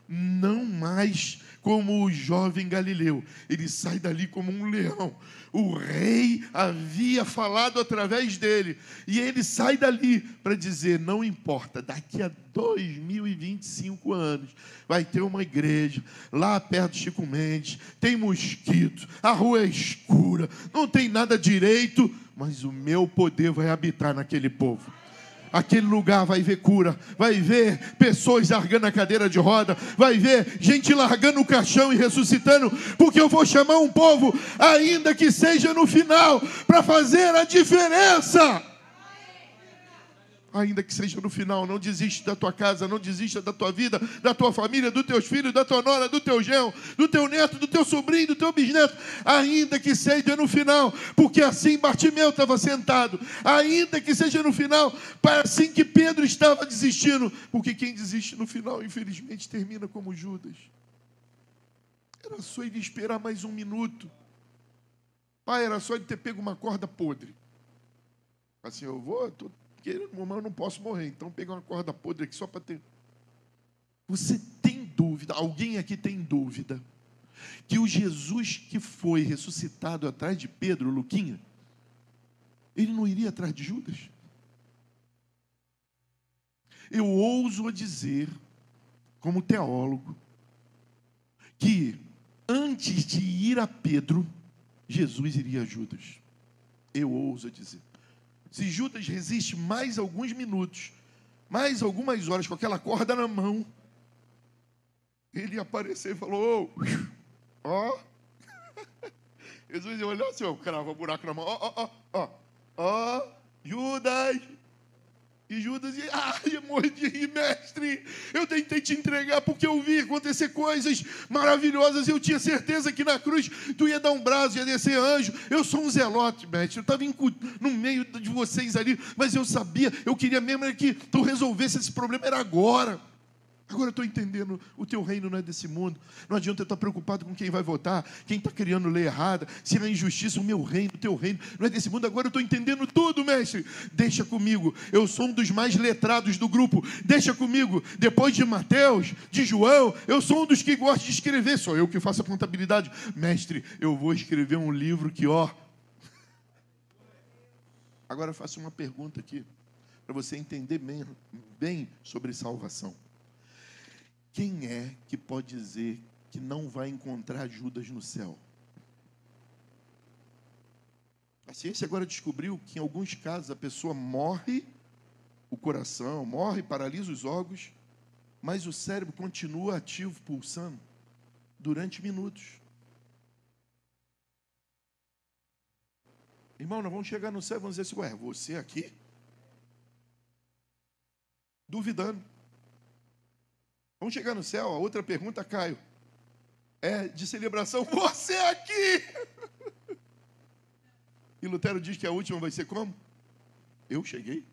não mais como o jovem Galileu, ele sai dali como um leão. O rei havia falado através dele, e ele sai dali para dizer: não importa, daqui a 2025 anos vai ter uma igreja lá perto de Chico Mendes, tem mosquito, a rua é escura, não tem nada direito, mas o meu poder vai habitar naquele povo. Aquele lugar vai ver cura, vai ver pessoas largando a cadeira de roda, vai ver gente largando o caixão e ressuscitando, porque eu vou chamar um povo, ainda que seja no final, para fazer a diferença. Ainda que seja no final, não desiste da tua casa, não desista da tua vida, da tua família, dos teus filhos, da tua nora, do teu genro, do teu neto, do teu sobrinho, do teu bisneto. Ainda que seja no final, porque assim Bartimeu estava sentado. Ainda que seja no final, assim que Pedro estava desistindo. Porque quem desiste no final, infelizmente, termina como Judas. Era só ele esperar mais um minuto. Pai, era só ele ter pego uma corda podre. Assim, eu mas eu não posso morrer, então pegar uma corda podre aqui só para ter. Você tem dúvida? Alguém aqui tem dúvida que o Jesus que foi ressuscitado atrás de Pedro, Luquinha, ele não iria atrás de Judas? Eu ouso dizer, como teólogo, que antes de ir a Pedro, Jesus iria a Judas. Eu ouso dizer. Se Judas resiste mais alguns minutos, mais algumas horas com aquela corda na mão, ele ia aparecer e falou: ó. Jesus ia olhar assim, ó, crava o buraco na mão, ó, Judas. E Judas ia morrer de rir: mestre, eu tentei te entregar porque eu vi acontecer coisas maravilhosas, eu tinha certeza que na cruz tu ia dar um braço, ia descer anjo. Eu sou um zelote, mestre, eu estava no meio de vocês ali, mas eu sabia, eu queria mesmo que tu resolvesse esse problema, era agora. Agora eu estou entendendo, o teu reino não é desse mundo. Não adianta eu estar preocupado com quem vai votar, quem está criando lei errada, se é injustiça. O meu reino, o teu reino não é desse mundo. Agora eu estou entendendo tudo, mestre. Deixa comigo, eu sou um dos mais letrados do grupo. Deixa comigo, depois de Mateus, de João, eu sou um dos que gosta de escrever. Sou eu que faço a contabilidade. Mestre, eu vou escrever um livro que, ó. Agora eu faço uma pergunta aqui, para você entender bem sobre salvação. Quem é que pode dizer que não vai encontrar Judas no céu? A ciência agora descobriu que em alguns casos a pessoa morre, o coração morre, paralisa os órgãos, mas o cérebro continua ativo, pulsando, durante minutos. Irmão, nós vamos chegar no céu e vamos dizer assim: ué, você aqui? Duvidando. Vamos chegar no céu, a outra pergunta, Caio, é de celebração: você aqui! E Lutero diz que a última vai ser como? Eu cheguei?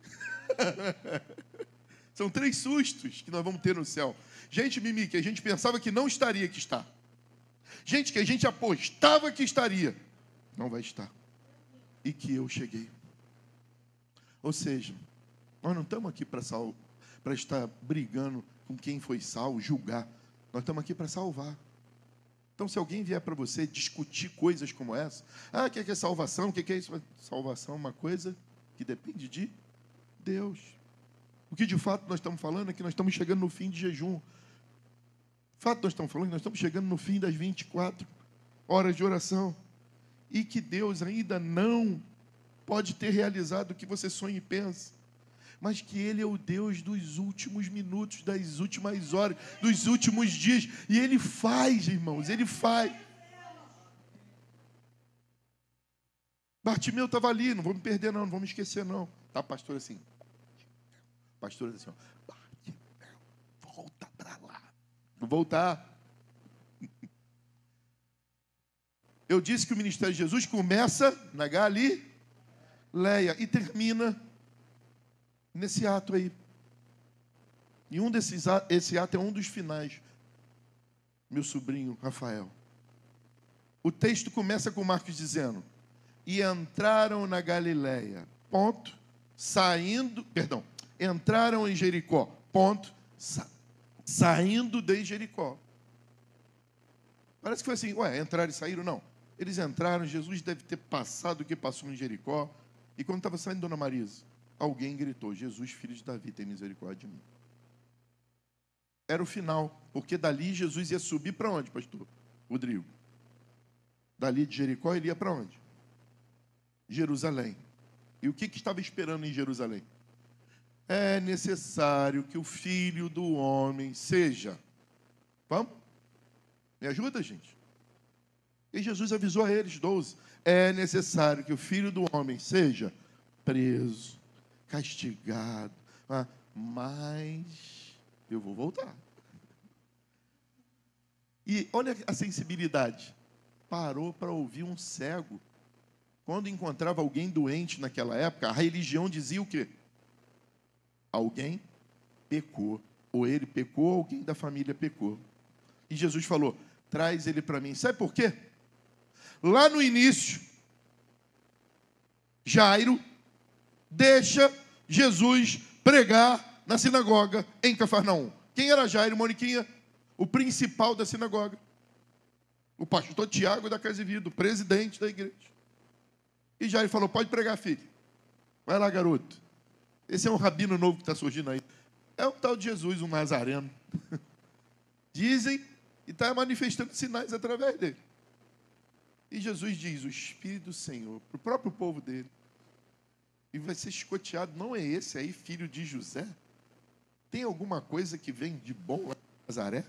São 3 sustos que nós vamos ter no céu. Gente, Mimi, que a gente pensava que não estaria, que está. Gente que a gente apostava que estaria, não vai estar. E que eu cheguei. Ou seja, nós não estamos aqui para estar brigando com quem foi salvo, julgar. Nós estamos aqui para salvar. Então, se alguém vier para você discutir coisas como essa, o que é salvação? O que é isso? Salvação é uma coisa que depende de Deus. O que de fato nós estamos falando é que nós estamos chegando no fim de jejum. O fato nós estamos falando é que nós estamos chegando no fim das 24 horas de oração. E que Deus ainda não pode ter realizado o que você sonha e pensa. Mas que Ele é o Deus dos últimos minutos, das últimas horas, dos últimos dias. E Ele faz, irmãos, Ele faz. Bartimeu estava ali, não vou me perder não vou me esquecer não. Tá, pastor assim. Pastor assim, ó. Bartimeu, volta para lá. Vou voltar. Eu disse que o ministério de Jesus começa na Galileia e termina nesse ato aí. E esse ato é um dos finais. Meu sobrinho Rafael. O texto começa com Marcos dizendo: e entraram na Galileia. Ponto. Entraram em Jericó. Ponto. Saindo de Jericó. Parece que foi assim, entraram e saíram? Não. Eles entraram, Jesus deve ter passado o que passou em Jericó. E quando estava saindo Dona Marisa, alguém gritou: Jesus, filho de Davi, tem misericórdia de mim. Era o final, porque dali Jesus ia subir para onde, pastor Rodrigo? Dali de Jericó ele ia para onde? Jerusalém. E o que estava esperando em Jerusalém? É necessário que o Filho do Homem seja. Vamos? Me ajuda, gente? E Jesus avisou a eles, 12. É necessário que o Filho do Homem seja preso, castigado, mas eu vou voltar. E olha a sensibilidade. Parou para ouvir um cego. Quando encontrava alguém doente naquela época, a religião dizia o quê? Alguém pecou. Ou ele pecou, ou alguém da família pecou. E Jesus falou: traz ele para mim. Sabe por quê? Lá no início, Jairo deixa Jesus pregar na sinagoga em Cafarnaum. Quem era Jairo, Moniquinha? O principal da sinagoga. O pastor Tiago da Casa de Vida, o presidente da igreja. E Jairo falou: pode pregar, filho. Vai lá, garoto. Esse é um rabino novo que está surgindo aí. É o tal de Jesus, um nazareno. Dizem, e está manifestando sinais através dele. E Jesus diz: o Espírito do Senhor, para o próprio povo dele, e vai ser chicoteado. Não é esse aí, filho de José? Tem alguma coisa que vem de bom lá em Nazaré?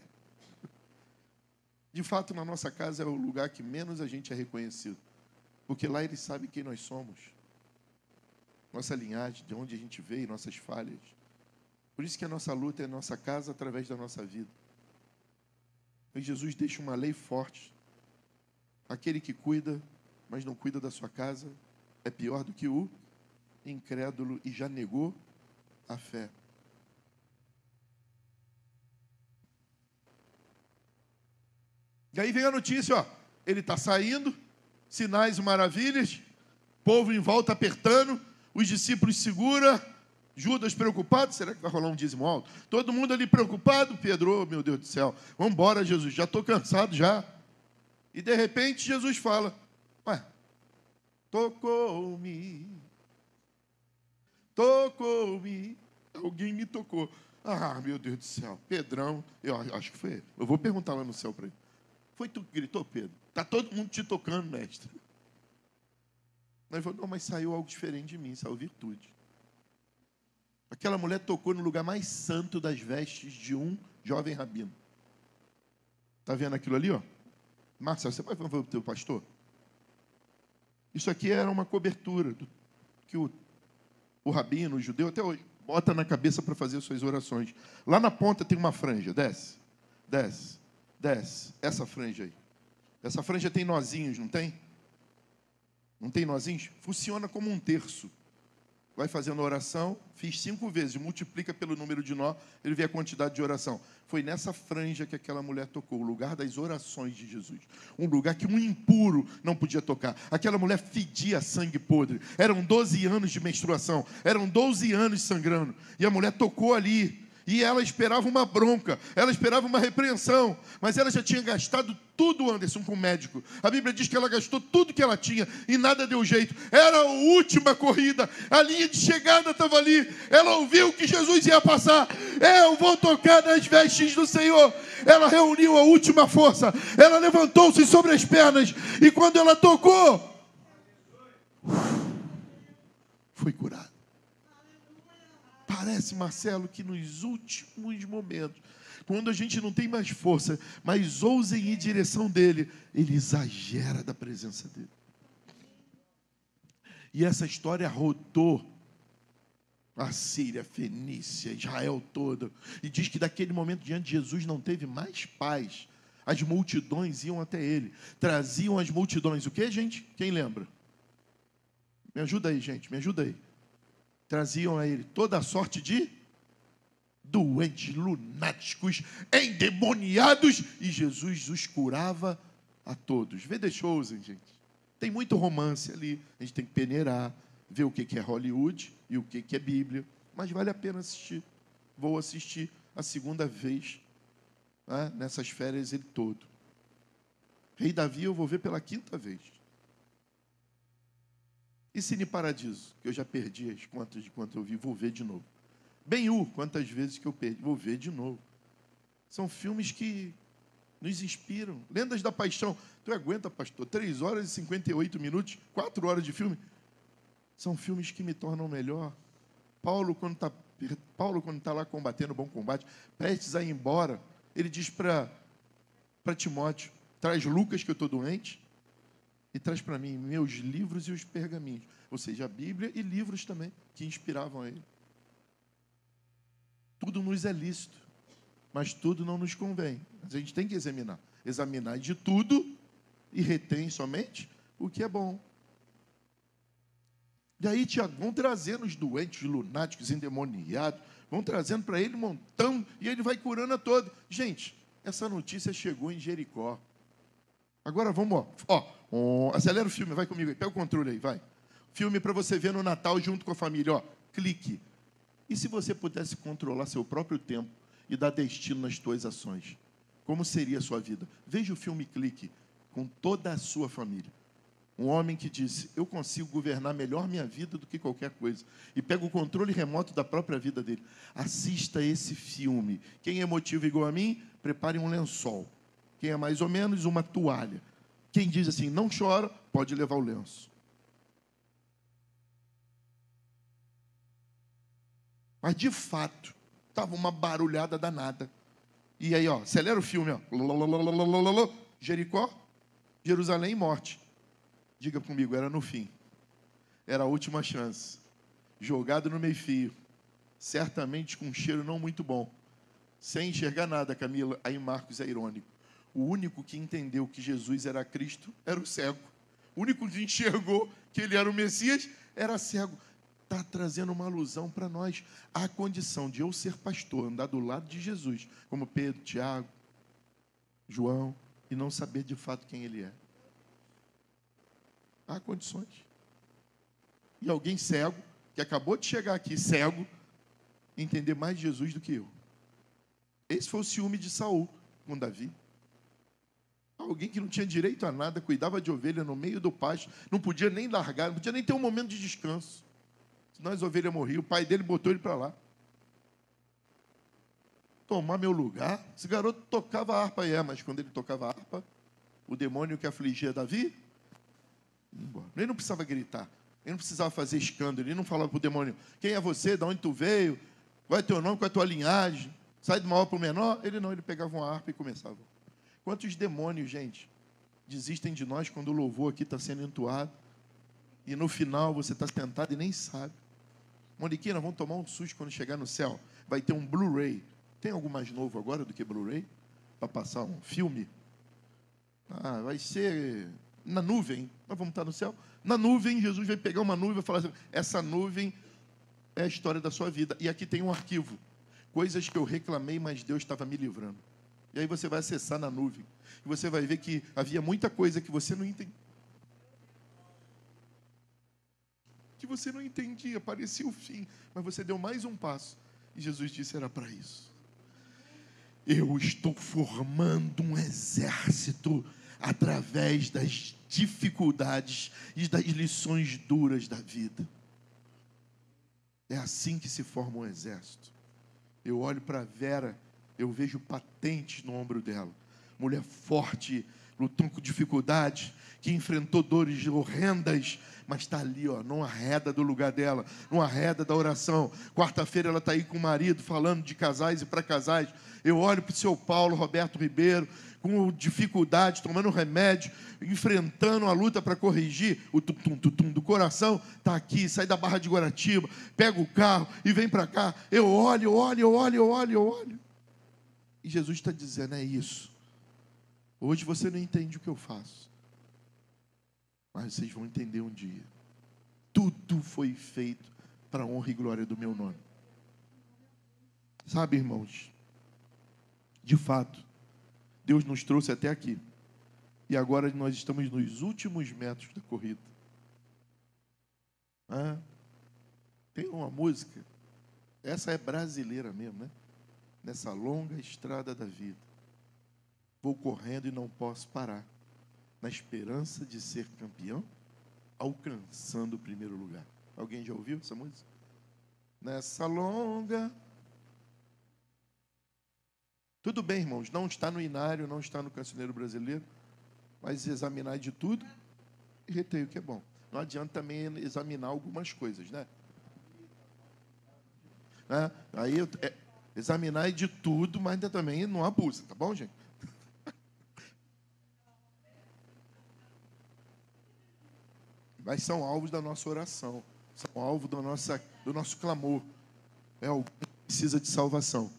De fato, na nossa casa é o lugar que menos a gente é reconhecido. Porque lá eles sabem quem nós somos. Nossa linhagem, de onde a gente veio, nossas falhas. Por isso que a nossa luta é a nossa casa através da nossa vida. E Jesus deixa uma lei forte. Aquele que cuida, mas não cuida da sua casa, é pior do que o incrédulo e já negou a fé. E aí vem a notícia, ele está saindo, sinais e maravilhas, povo em volta apertando, os discípulos seguram, Judas preocupado, será que vai rolar um dízimo alto? Todo mundo ali preocupado, Pedro, meu Deus do céu, vamos embora, Jesus, já estou cansado já. E de repente Jesus fala: tocou-me, alguém me tocou. Meu Deus do céu, Pedrão, eu acho que foi ele. Eu vou perguntar lá no céu para ele. Foi tu que gritou, Pedro? Está todo mundo te tocando, mestre. Ele falou: não, mas saiu algo diferente de mim, saiu virtude. Aquela mulher tocou no lugar mais santo das vestes de um jovem rabino. Está vendo aquilo ali, ó? Marcelo, você vai falar para o teu pastor? Isso aqui era uma cobertura que o rabino, o judeu, até hoje, bota na cabeça para fazer suas orações. Lá na ponta tem uma franja, desce. Essa franja aí. Essa franja tem nozinhos, não tem? Não tem nozinhos? Funciona como um terço. vai fazendo oração, fiz 5 vezes, multiplica pelo número de nó, ele vê a quantidade de oração. Foi nessa franja que aquela mulher tocou, o lugar das orações de Jesus. Um lugar que um impuro não podia tocar. Aquela mulher fedia sangue podre. Eram 12 anos de menstruação, eram 12 anos sangrando. E a mulher tocou ali. E ela esperava uma bronca, ela esperava uma repreensão, mas ela já tinha gastado tudo, Anderson, com o médico. A Bíblia diz que ela gastou tudo que ela tinha e nada deu jeito. Era a última corrida, a linha de chegada estava ali. Ela ouviu que Jesus ia passar. Eu vou tocar nas vestes do Senhor. Ela reuniu a última força, ela levantou-se sobre as pernas e quando ela tocou, foi curada. Parece, Marcelo, que nos últimos momentos, quando a gente não tem mais força, mas ousa ir em direção dele, ele exagera da presença dele. E essa história rodou a Síria, a Fenícia, Israel toda. E diz que daquele momento diante Jesus não teve mais paz. As multidões iam até ele. Traziam as multidões. O que, gente? Quem lembra? Me ajuda aí, gente. Me ajuda aí. Traziam a ele toda a sorte de doentes, lunáticos, endemoniados, e Jesus os curava a todos. Vê The Chosen, gente. Tem muito romance ali, a gente tem que peneirar, ver o que é Hollywood e o que é Bíblia, mas vale a pena assistir. Vou assistir a segunda vez, né, nessas férias ele todo. Rei Davi eu vou ver pela 5ª vez. E Cine Paradiso, que eu já perdi as contas de quanto eu vi, vou ver de novo. Ben-Hur, quantas vezes que eu perdi, vou ver de novo. São filmes que nos inspiram. Lendas da Paixão. Tu aguenta, pastor? 3 horas e 58 minutos, 4 horas de filme. São filmes que me tornam melhor. Paulo, quando está lá combatendo o bom combate, prestes a ir embora, ele diz para Timóteo, traz Lucas, que eu estou doente, e traz para mim meus livros e os pergaminhos. Ou seja, a Bíblia e livros também, que inspiravam a ele. Tudo nos é lícito, mas tudo não nos convém. Mas a gente tem que examinar. Examinar de tudo e retém somente o que é bom. E aí, Tiago, vão trazendo os doentes, lunáticos, endemoniados, vão trazendo para ele um montão, e ele vai curando a todos. Gente, essa notícia chegou em Jericó. Agora vamos, acelera o filme, vai comigo aí, pega o controle aí, vai. Filme para você ver no Natal junto com a família, clique. E se você pudesse controlar seu próprio tempo e dar destino nas suas ações, como seria a sua vida? Veja o filme Clique, com toda a sua família. Um homem que disse, eu consigo governar melhor minha vida do que qualquer coisa. E pega o controle remoto da própria vida dele. Assista esse filme. Quem é emotivo igual a mim, prepare um lençol. Quem é mais ou menos, uma toalha. Quem diz assim, não chora, pode levar o lenço. Mas, de fato, estava uma barulhada danada. E aí, acelera o filme, Jericó, Jerusalém e morte. Diga comigo, era no fim. Era a última chance. Jogado no meio-fio. Certamente com um cheiro não muito bom. Sem enxergar nada, Camila. Aí Marcos é irônico. O único que entendeu que Jesus era Cristo era o cego. O único que enxergou que ele era o Messias era cego. Está trazendo uma alusão para nós. A condição de eu ser pastor, andar do lado de Jesus, como Pedro, Tiago, João, e não saber de fato quem ele é. Há condições. E alguém cego, que acabou de chegar aqui cego, entender mais de Jesus do que eu. Esse foi o ciúme de Saul com Davi. Alguém que não tinha direito a nada, cuidava de ovelha no meio do pasto, não podia nem largar, não podia nem ter um momento de descanso. Senão as ovelhas morriam, o pai dele botou ele para lá. Tomar meu lugar. Esse garoto tocava harpa, mas quando ele tocava harpa, o demônio que afligia Davi, ele não precisava gritar, ele não precisava fazer escândalo, ele não falava para o demônio, quem é você, de onde tu veio, qual é teu nome, qual é a tua linhagem, sai do maior para o menor. Ele não, ele pegava uma harpa e começava. Quantos demônios, gente, desistem de nós quando o louvor aqui está sendo entoado, e no final você está tentado e nem sabe. Moniquinha, vamos tomar um susto quando chegar no céu, vai ter um Blu-ray. Tem algo mais novo agora do que Blu-ray? Para passar um filme? Vai ser na nuvem. Nós vamos estar no céu. Na nuvem, Jesus vai pegar uma nuvem e vai falar assim, essa nuvem É a história da sua vida. E aqui tem um arquivo. Coisas que eu reclamei, mas Deus estava me livrando. E aí você vai acessar na nuvem. E você vai ver que havia muita coisa que você não entendia. Que você não entendia, parecia o fim. Mas você deu mais um passo. E Jesus disse, era para isso. Eu estou formando um exército através das dificuldades e das lições duras da vida. É assim que se forma um exército. Eu olho para a Vera, eu vejo patentes no ombro dela. Mulher forte, lutando com dificuldade, que enfrentou dores horrendas, mas está ali, ó, não arreda do lugar dela, não arreda da oração. Quarta-feira ela está aí com o marido, falando de casais e para casais. Eu olho para o seu Paulo Roberto Ribeiro, com dificuldade, tomando remédio, enfrentando a luta para corrigir o tum-tum-tum do coração, está aqui, sai da Barra de Guaratiba, pega o carro e vem para cá. Eu olho. E Jesus está dizendo, é isso. Hoje você não entende o que eu faço, mas vocês vão entender um dia. Tudo foi feito para a honra e glória do meu nome. Sabe, irmãos, de fato, Deus nos trouxe até aqui. E agora nós estamos nos últimos metros da corrida. Tem uma música, essa é brasileira mesmo, né? Nessa longa estrada da vida, vou correndo e não posso parar, na esperança de ser campeão, alcançando o primeiro lugar. Alguém já ouviu essa música? Nessa longa... Tudo bem, irmãos, não está no Inário, não está no Cancioneiro Brasileiro, mas examinar de tudo e reter o que é bom. Não adianta também examinar algumas coisas, né? Aí, examinar de tudo, mas também não abusa, tá bom, gente? Mas são alvos da nossa oração, são alvos do nosso clamor. É alguém que precisa de salvação.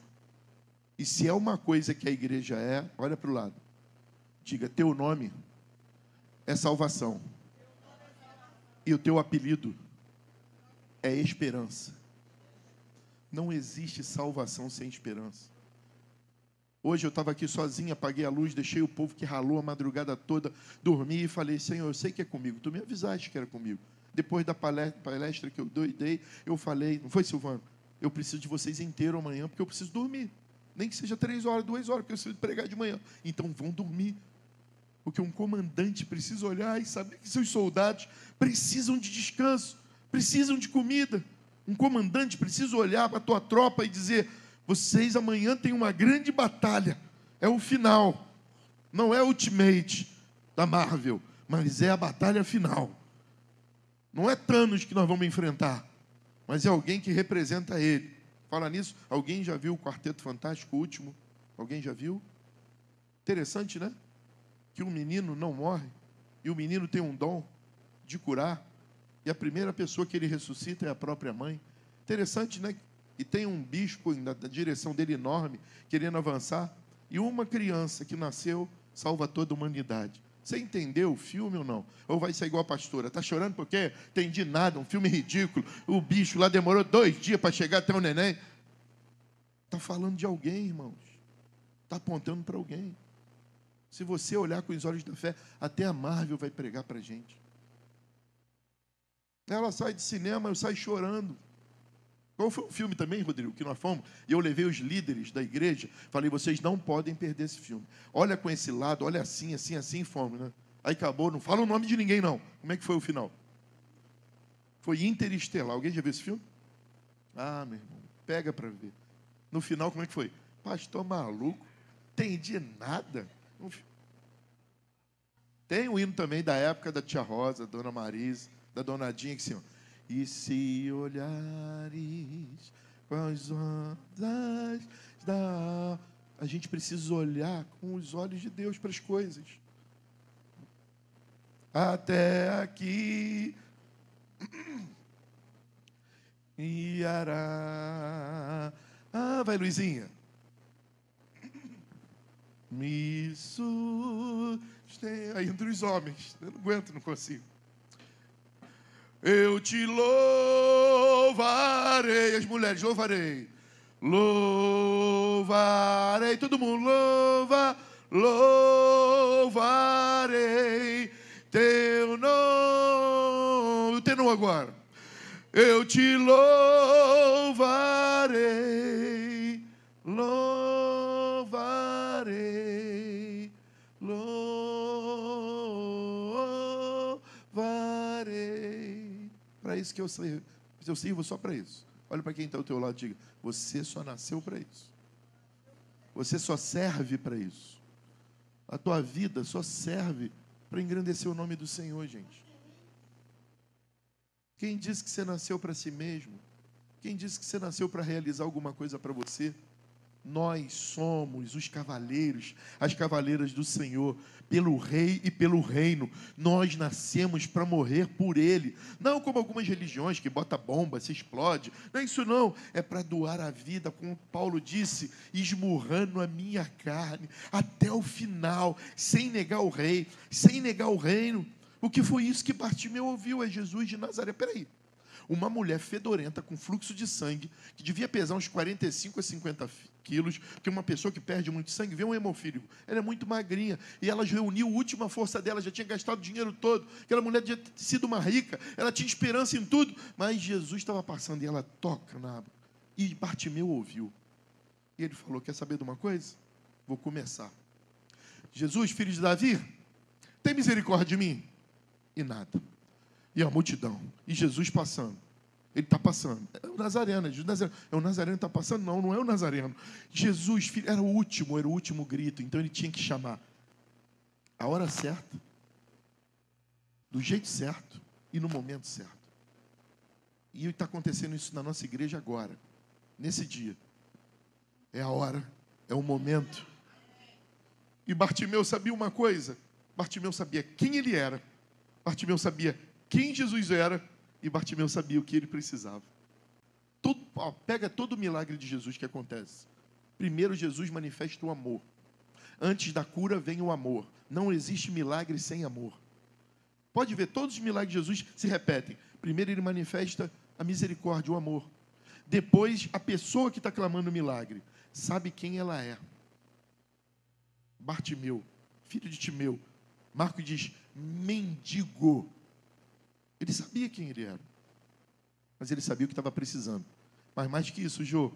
E se é uma coisa que a igreja é, olha para o lado. Diga, teu nome é salvação. E o teu apelido é esperança. Não existe salvação sem esperança. Hoje eu estava aqui sozinho, apaguei a luz, deixei o povo que ralou a madrugada toda, dormi e falei, Senhor, eu sei que é comigo. Tu me avisaste que era comigo. Depois da palestra que eu dei, eu falei, não foi, Silvano? Eu preciso de vocês inteiro amanhã, porque eu preciso dormir. Nem que seja 3 horas, 2 horas, porque eu preciso pregar de manhã. Então vão dormir. Porque um comandante precisa olhar e saber que seus soldados precisam de descanso, precisam de comida. Um comandante precisa olhar para a tua tropa e dizer, vocês amanhã têm uma grande batalha. É o final. Não é o ultimate da Marvel, mas é a batalha final. Não é Thanos que nós vamos enfrentar, mas é alguém que representa ele. Fala nisso, alguém já viu o Quarteto Fantástico, o último? Alguém já viu? Interessante, né? Que um menino não morre, e o menino tem um dom de curar, e a primeira pessoa que ele ressuscita é a própria mãe. Interessante, né? E tem um bispo na direção dele enorme, querendo avançar, e uma criança que nasceu salva toda a humanidade. Você entendeu o filme ou não? Ou vai ser igual a pastora? Está chorando porque entendi nada, um filme ridículo. O bicho lá demorou 2 dias para chegar até o neném. Está falando de alguém, irmãos. Está apontando para alguém. Se você olhar com os olhos da fé, até a Marvel vai pregar para a gente. Ela sai de cinema, eu saio chorando. Qual foi o filme também, Rodrigo, que nós fomos? E eu levei os líderes da igreja, falei, vocês não podem perder esse filme. Olha com esse lado, olha assim, assim, assim, fomos, né? Aí acabou, não fala o nome de ninguém, não. Como é que foi o final? Foi Interestelar. Alguém já viu esse filme? Ah, meu irmão, pega para ver. No final, como é que foi? Pastor maluco, entendi nada. Tem um hino também da época da tia Rosa, Dona Marisa, da Dona Dinha, que assim, ó, e se olhares com os olhos da... A gente precisa olhar com os olhos de Deus para as coisas. Até aqui Iará. Ah, vai, Luizinha. Me sustém. Aí entre os homens. Eu não aguento, não consigo. Eu te louvarei. louvarei, as mulheres, louvarei. Louvarei, todo mundo louva, louvarei teu nome. O tenor agora. Eu te louvarei, louvarei, louvarei. Para isso que eu sirvo só para isso. Olha para quem está ao teu lado e diga: você só nasceu para isso. Você só serve para isso. A tua vida só serve para engrandecer o nome do Senhor, gente. Quem disse que você nasceu para si mesmo? Quem disse que você nasceu para realizar alguma coisa para você? Nós somos os cavaleiros, as cavaleiras do Senhor, pelo Rei e pelo reino. Nós nascemos para morrer por Ele. Não como algumas religiões que bota bomba, se explode. Não é isso não. É para doar a vida, como Paulo disse, esmurrando a minha carne até o final, sem negar o Rei, sem negar o reino. O que foi isso que Bartimeu ouviu? É Jesus de Nazaré. Peraí. Uma mulher fedorenta, com fluxo de sangue, que devia pesar uns 45 a 50 quilos, porque uma pessoa que perde muito sangue vê um hemofílico. Ela é muito magrinha, e ela reuniu a última força dela, já tinha gastado o dinheiro todo. Aquela mulher tinha sido uma rica, ela tinha esperança em tudo, mas Jesus estava passando, e ela toca na água. E Bartimeu ouviu. E ele falou: quer saber de uma coisa? Vou começar. Jesus, filho de Davi, tem misericórdia de mim? E nada. E a multidão. E Jesus passando. Ele está passando. É o Nazareno. É o Nazareno que está passando? Não, não é o Nazareno. Jesus, filho, era o último grito. Então ele tinha que chamar a hora certa, do jeito certo e no momento certo. E está acontecendo isso na nossa igreja agora, nesse dia. É a hora, é o momento. E Bartimeu sabia uma coisa. Bartimeu sabia quem ele era. Bartimeu sabia quem Jesus era, e Bartimeu sabia o que ele precisava. Pega todo o milagre de Jesus que acontece. Primeiro, Jesus manifesta o amor. Antes da cura vem o amor. Não existe milagre sem amor. Pode ver, todos os milagres de Jesus se repetem. Primeiro ele manifesta a misericórdia, o amor. Depois, a pessoa que está clamando o milagre sabe quem ela é. Bartimeu, filho de Timeu. Marcos diz: mendigo. Ele sabia quem ele era, mas ele sabia o que estava precisando. Mas mais que isso, Jô,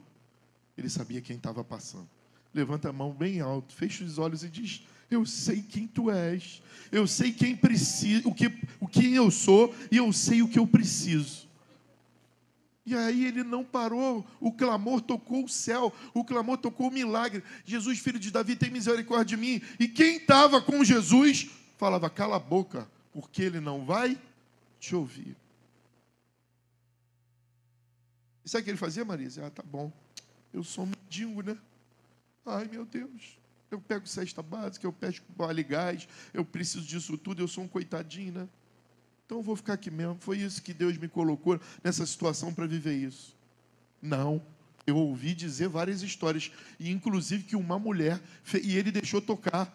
ele sabia quem estava passando. Levanta a mão bem alto, fecha os olhos e diz: eu sei quem tu és, eu sei quem precisa, o que eu sou, e eu sei o que eu preciso. E aí ele não parou, o clamor tocou o céu, o clamor tocou o milagre. Jesus, filho de Davi, tem misericórdia de mim. E quem estava com Jesus falava: cala a boca, porque ele não vai te ouvir. E sabe o que ele fazia, Marisa? Ah, tá bom, eu sou um mendigo, né? Ai, meu Deus, eu pego cesta básica, eu pesco vale gás, eu preciso disso tudo, eu sou um coitadinho, né? Então eu vou ficar aqui mesmo. Foi isso que Deus me colocou nessa situação para viver isso. Não, eu ouvi dizer várias histórias, e inclusive que uma mulher, e ele deixou tocar,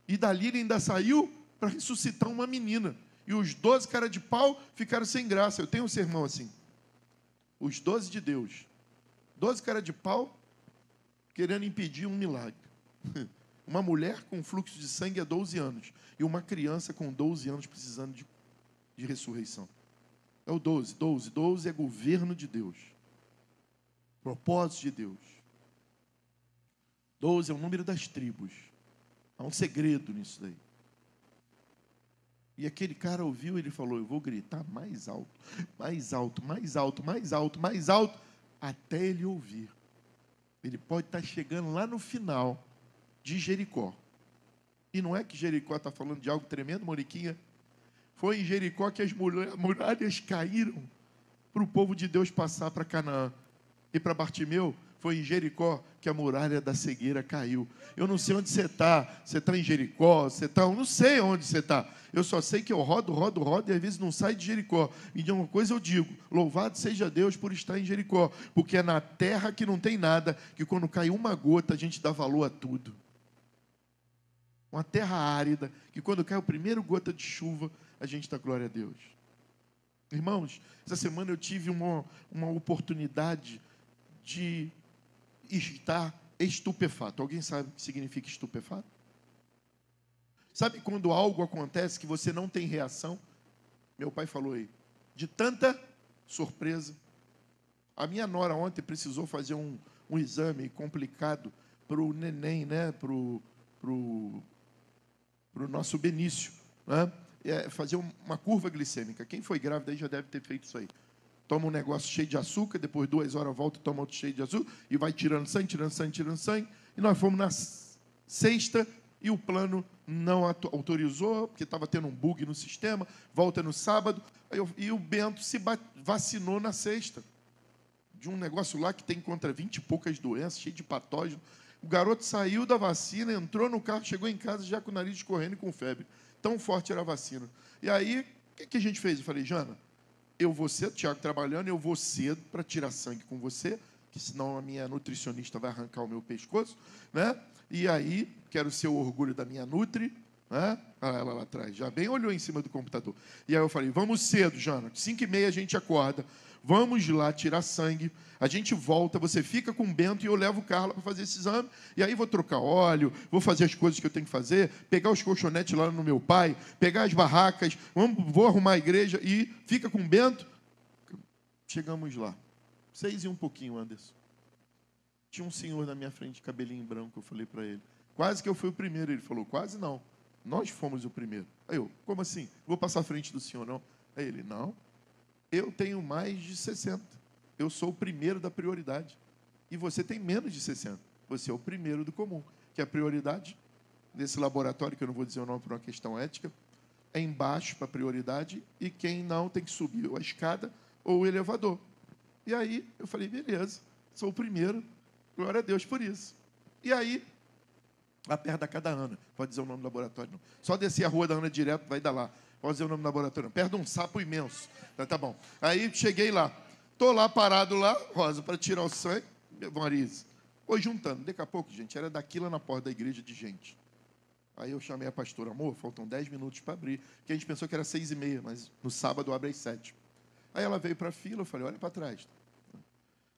e dali ele ainda saiu para ressuscitar uma menina. E os 12 cara de pau ficaram sem graça. Eu tenho um sermão assim. Os 12 de Deus. 12 cara de pau querendo impedir um milagre. Uma mulher com fluxo de sangue há 12 anos. E uma criança com 12 anos precisando de ressurreição. É o 12. 12 é governo de Deus. Propósito de Deus. 12 é o número das tribos. Há um segredo nisso daí. E aquele cara ouviu, ele falou: eu vou gritar mais alto, mais alto, mais alto, mais alto, mais alto, até ele ouvir. Ele pode estar chegando lá no final de Jericó. E não é que Jericó está falando de algo tremendo, Moniquinha? Foi em Jericó que as muralhas caíram para o povo de Deus passar para Canaã. E para Bartimeu, foi em Jericó que a muralha da cegueira caiu. Eu não sei onde você está. Você está em Jericó? Eu não sei onde você está. Eu só sei que eu rodo, e às vezes não sai de Jericó. E de uma coisa eu digo: louvado seja Deus por estar em Jericó. Porque é na terra que não tem nada, que quando cai uma gota, a gente dá valor a tudo. Uma terra árida, que quando cai o primeiro gota de chuva, a gente dá glória a Deus. Irmãos, essa semana eu tive uma oportunidade de estar estupefato. Alguém sabe o que significa estupefato? Sabe quando algo acontece que você não tem reação? Meu pai falou aí, de tanta surpresa. A minha nora ontem precisou fazer um exame complicado para o neném, né? Para o nosso Benício, né? Fazer uma curva glicêmica. Quem foi grávida aí já deve ter feito isso aí. Toma um negócio cheio de açúcar, depois 2 horas volta, toma outro cheio de açúcar, e vai tirando sangue, tirando sangue, tirando sangue. E nós fomos na sexta, e o plano não autorizou, porque estava tendo um bug no sistema, volta no sábado, e o Bento se vacinou na sexta, de um negócio lá que tem contra 20 e poucas doenças, cheio de patógeno. O garoto saiu da vacina, entrou no carro, chegou em casa já com o nariz escorrendo e com febre. Tão forte era a vacina. E aí, o que a gente fez? Eu falei, Jana, eu vou cedo, Tiago trabalhando, eu vou cedo para tirar sangue com você, que senão a minha nutricionista vai arrancar o meu pescoço, né? E aí, quero ser o orgulho da minha Nutri, né? Ela lá atrás, já bem olhou em cima do computador. E aí eu falei, vamos cedo, Jana, 5h30 a gente acorda, vamos lá tirar sangue, a gente volta, você fica com o Bento e eu levo o Carla para fazer esse exame, e aí vou trocar óleo, vou fazer as coisas que eu tenho que fazer, pegar os colchonetes lá no meu pai, pegar as barracas, vou arrumar a igreja e fica com o Bento. Chegamos lá, 6 e um pouquinho, Anderson. Tinha um senhor na minha frente, cabelinho branco, eu falei para ele, quase que eu fui o primeiro. Ele falou, quase não, nós fomos o primeiro. Aí eu, como assim? Vou passar à frente do senhor, não? Aí ele, não, eu tenho mais de 60. Eu sou o primeiro da prioridade. E você tem menos de 60. Você é o primeiro do comum. Que a prioridade, nesse laboratório, que eu não vou dizer o nome por uma questão ética, é embaixo para a prioridade, e quem não tem que subir a escada ou o elevador. E aí eu falei, beleza, sou o primeiro, glória a Deus por isso. E aí, lá perto da casa da Ana, pode dizer o nome do laboratório, não. Só descer a rua da Ana direto, vai dar lá. Pode dizer o nome do laboratório, não. Perto de um sapo imenso. Tá bom. Aí cheguei lá. Estou lá parado lá, Rosa, para tirar o sangue. Marisa. Foi juntando. Daqui a pouco, gente, era daquilo na porta da igreja de gente. Aí eu chamei a pastora, amor, faltam 10 minutos para abrir. Porque a gente pensou que era 6h30, mas no sábado abre às 7. Aí ela veio para a fila, eu falei, olha para trás.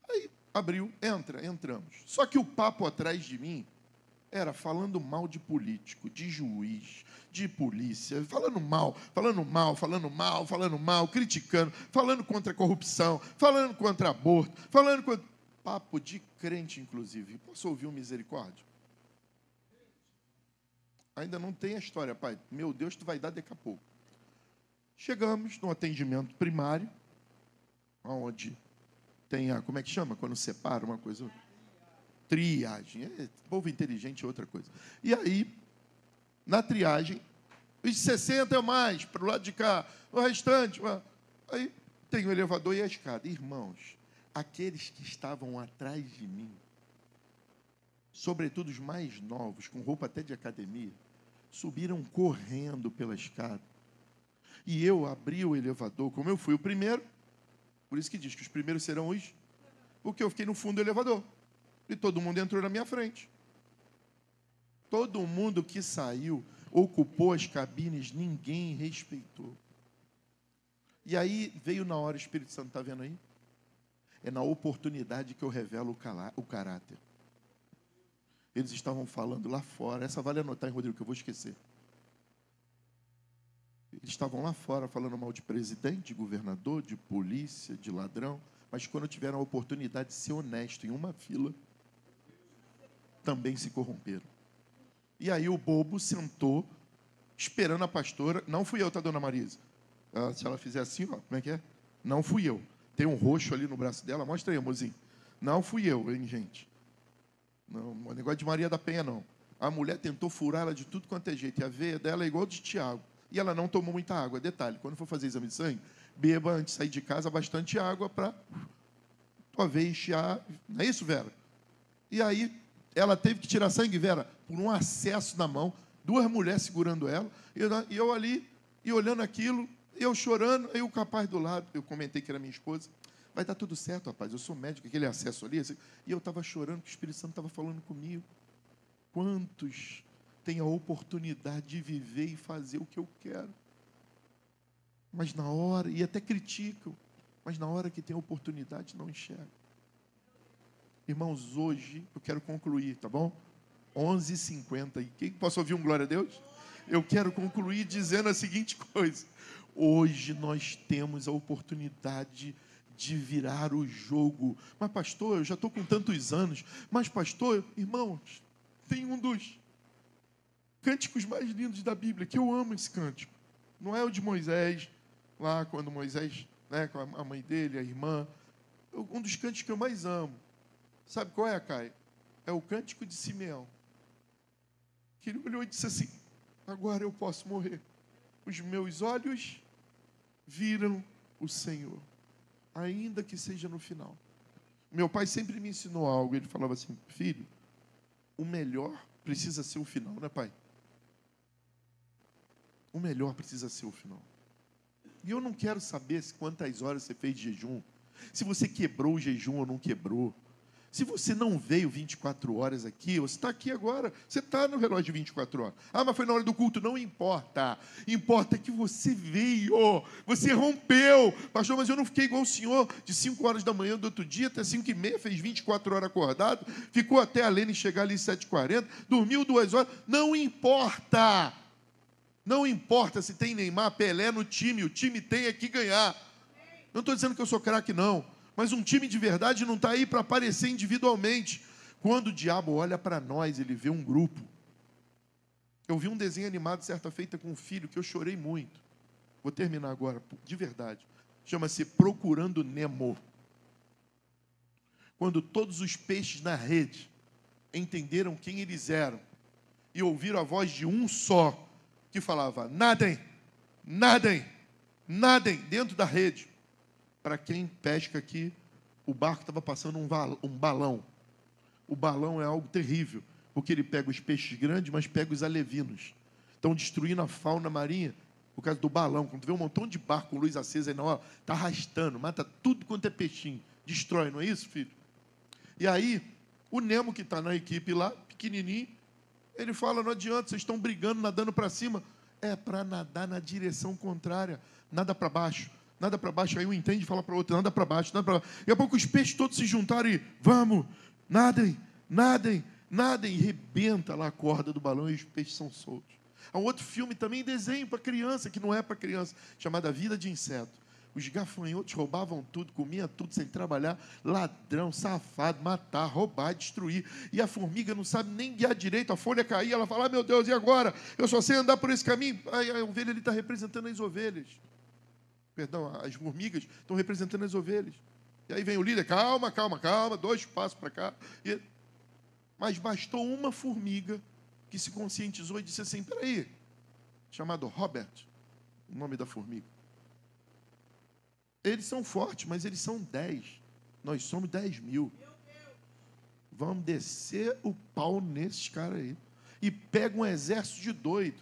Aí abriu, entramos. Só que o papo atrás de mim era falando mal de político, de juiz, de polícia, falando mal, criticando, falando contra a corrupção, falando contra aborto, falando contra... Papo de crente, inclusive. Posso ouvir um misericórdia? Ainda não tem a história, pai. Meu Deus, tu vai dar daqui a pouco. Chegamos no atendimento primário, onde tem a... Como é que chama? Quando separa uma coisa... Triagem. Povo inteligente é outra coisa. E aí, na triagem, os 60 ou mais, para o lado de cá, o restante. Aí tem o elevador e a escada. Irmãos, aqueles que estavam atrás de mim, sobretudo os mais novos, com roupa até de academia, subiram correndo pela escada. E eu abri o elevador, como eu fui o primeiro, por isso que diz que os primeiros serão os... Porque eu fiquei no fundo do elevador. E todo mundo entrou na minha frente. Todo mundo que saiu, ocupou as cabines, ninguém respeitou. E aí veio na hora, o Espírito Santo está vendo aí? É na oportunidade que eu revelo o caráter. Eles estavam falando lá fora, essa vale anotar, hein, Rodrigo, que eu vou esquecer. Eles estavam lá fora falando mal de presidente, de governador, de polícia, de ladrão, mas quando tiveram a oportunidade de ser honesto em uma fila, também se corromperam. E aí o bobo sentou, esperando a pastora. Não fui eu, tá, dona Marisa? Se ela fizer assim, ó, como é que é? Não fui eu. Tem um roxo ali no braço dela. Mostra aí, amorzinho. Não fui eu, hein, gente? Não, o negócio de Maria da Penha, não. A mulher tentou furar ela de tudo quanto é jeito. E a veia dela é igual de Tiago. E ela não tomou muita água. Detalhe, quando for fazer exame de sangue, beba antes de sair de casa bastante água para tua veia encher. Não é isso, Vera? E aí ela teve que tirar sangue, Vera, por um acesso na mão, 2 mulheres segurando ela, e eu ali, e olhando aquilo, eu chorando, aí o capaz do lado, eu comentei que era minha esposa, vai dar tudo certo, rapaz, eu sou médico, aquele acesso ali, assim, e eu estava chorando, que o Espírito Santo estava falando comigo. Quantos têm a oportunidade de viver e fazer o que eu quero? mas na hora, e até criticam, mas na hora que tem oportunidade não enxergam. Irmãos, hoje eu quero concluir, tá bom? 11h50. E quem posso ouvir um glória a Deus? Eu quero concluir dizendo a seguinte coisa. Hoje nós temos a oportunidade de virar o jogo. Mas pastor, eu já estou com tantos anos. Mas pastor, irmãos, tem um dos cânticos mais lindos da Bíblia, que eu amo esse cântico. Não é o de Moisés, lá quando Moisés, né, com a mãe dele, a irmã. Um dos cânticos que eu mais amo. Sabe qual é, Caio? É o cântico de Simeão. Que ele olhou e disse assim: agora eu posso morrer. Os meus olhos viram o Senhor, ainda que seja no final. Meu pai sempre me ensinou algo. Ele falava assim: filho, o melhor precisa ser o final, né, pai? O melhor precisa ser o final. E eu não quero saber quantas horas você fez de jejum, se você quebrou o jejum ou não quebrou. Se você não veio 24 horas aqui, você está aqui agora, você está no relógio de 24 horas. Ah, mas foi na hora do culto. Não importa. Importa que você veio, você rompeu. Pastor, mas eu não fiquei igual o senhor, de 5 horas da manhã do outro dia até 5h30, fez 24 horas acordado, ficou até a Lene chegar ali 7h40, dormiu 2 horas. Não importa. Não importa se tem Neymar, Pelé no time, o time tem que ganhar. Não estou dizendo que eu sou craque, não. Mas um time de verdade não está aí para aparecer individualmente. Quando o diabo olha para nós, ele vê um grupo. Eu vi um desenho animado certa feita com um filho que eu chorei muito. Vou terminar agora, de verdade. Chama-se Procurando Nemo. Quando todos os peixes na rede entenderam quem eles eram e ouviram a voz de um só, que falava: nadem, nadem, nadem, dentro da rede. Para quem pesca aqui, o barco estava passando um balão. O balão é algo terrível, porque ele pega os peixes grandes, mas pega os alevinos. Estão destruindo a fauna marinha por causa do balão. Quando vê um montão de barco com luz acesa aí na hora, está arrastando, mata tudo quanto é peixinho. Destrói, não é isso, filho? E aí, o Nemo, que está na equipe lá, pequenininho, ele fala: não adianta, vocês estão brigando, nadando para cima. É para nadar na direção contrária, nada para baixo. Nada para baixo, aí um entende e fala para o outro: nada para baixo, nada para baixo. Daqui a pouco os peixes todos se juntaram e vamos, nadem, nadem, nadem. E rebenta lá a corda do balão e os peixes são soltos. Há um outro filme também, desenho para criança, que não é para criança, chamado A Vida de Inseto. Os gafanhotos roubavam tudo, comiam tudo sem trabalhar, ladrão, safado, matar, roubar, destruir. E a formiga não sabe nem guiar direito, a folha caía, ela fala: ah, meu Deus, e agora? Eu só sei andar por esse caminho. Aí a ovelha ali está representando as ovelhas. Perdão, as formigas estão representando as ovelhas. E aí vem o líder: calma, calma, calma, 2 passos para cá. Mas bastou uma formiga que se conscientizou e disse assim: peraí, chamado Robert, o nome da formiga. Eles são fortes, mas eles são 10. Nós somos 10.000. Vamos descer o pau nesses caras aí. E pega um exército de doido.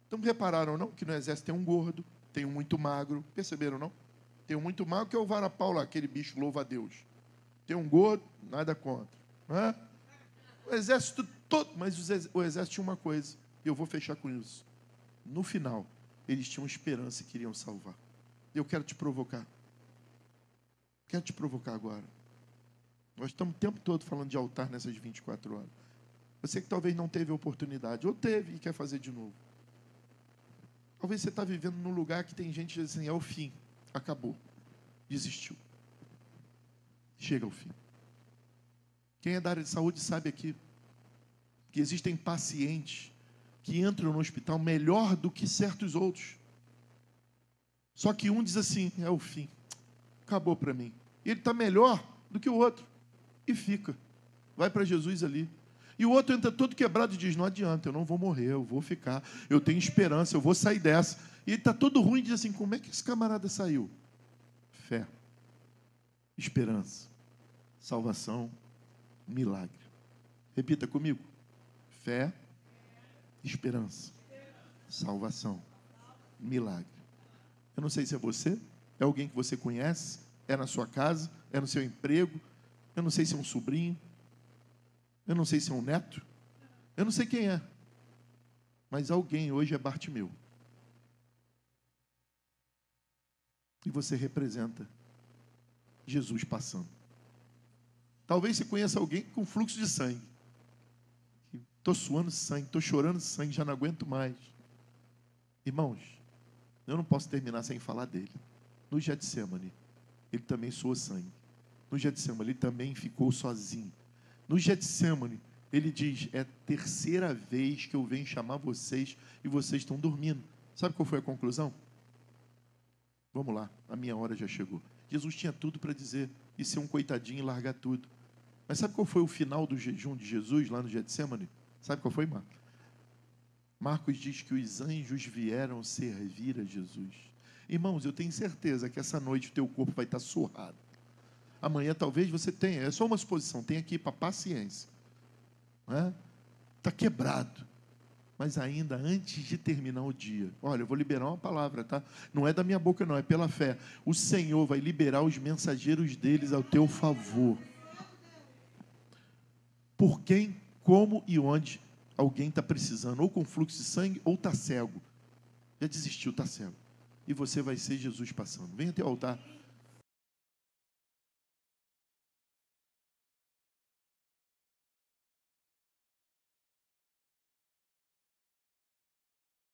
Então repararam, não? Que no exército tem um gordo, tem um muito magro. Perceberam, não? Tem um muito magro que é o varapau lá, aquele bicho louva a Deus. Tem um gordo, nada contra. Não é? O exército todo, mas o exército tinha uma coisa, e eu vou fechar com isso. No final, eles tinham esperança e queriam salvar. Eu quero te provocar. Quero te provocar agora. Nós estamos o tempo todo falando de altar nessas 24 horas. Você que talvez não teve oportunidade, ou teve e quer fazer de novo. Talvez você está vivendo num lugar que tem gente que diz assim: é o fim, acabou, desistiu. Chega ao fim. Quem é da área de saúde sabe aqui que existem pacientes que entram no hospital melhor do que certos outros. Só que um diz assim: é o fim, acabou para mim. E ele está melhor do que o outro. E fica. Vai para Jesus ali. E o outro entra todo quebrado e diz: não adianta, eu não vou morrer, eu vou ficar, eu tenho esperança, eu vou sair dessa. E ele está todo ruim e diz assim: como é que esse camarada saiu? Fé, esperança, salvação, milagre. Repita comigo: fé, esperança, salvação, milagre. Eu não sei se é você, é alguém que você conhece, é na sua casa, é no seu emprego, eu não sei se é um sobrinho, eu não sei se é um neto, eu não sei quem é, mas alguém hoje é Bartimeu. E você representa Jesus passando. Talvez você conheça alguém com fluxo de sangue. Estou suando sangue, estou chorando sangue, já não aguento mais. Irmãos, eu não posso terminar sem falar dele. No Getsemane, ele também suou sangue. No Getsemane, ele também ficou sozinho. No Getsemane, ele diz, é a terceira vez que eu venho chamar vocês e vocês estão dormindo. Sabe qual foi a conclusão? Vamos lá, a minha hora já chegou. Jesus tinha tudo para dizer e ser um coitadinho e largar tudo. Mas sabe qual foi o final do jejum de Jesus lá no Getsemane? Sabe qual foi, Marcos? Marcos diz que os anjos vieram servir a Jesus. Irmãos, eu tenho certeza que essa noite o teu corpo vai estar surrado. Amanhã talvez você tenha, é só uma suposição, tem aqui para paciência. Está quebrado. Mas ainda antes de terminar o dia, olha, eu vou liberar uma palavra, tá? Não é da minha boca não, é pela fé. O Senhor vai liberar os mensageiros deles ao teu favor. Por quem, como e onde alguém está precisando, ou com fluxo de sangue, ou está cego. Já desistiu, está cego. E você vai ser Jesus passando. Vem até o altar.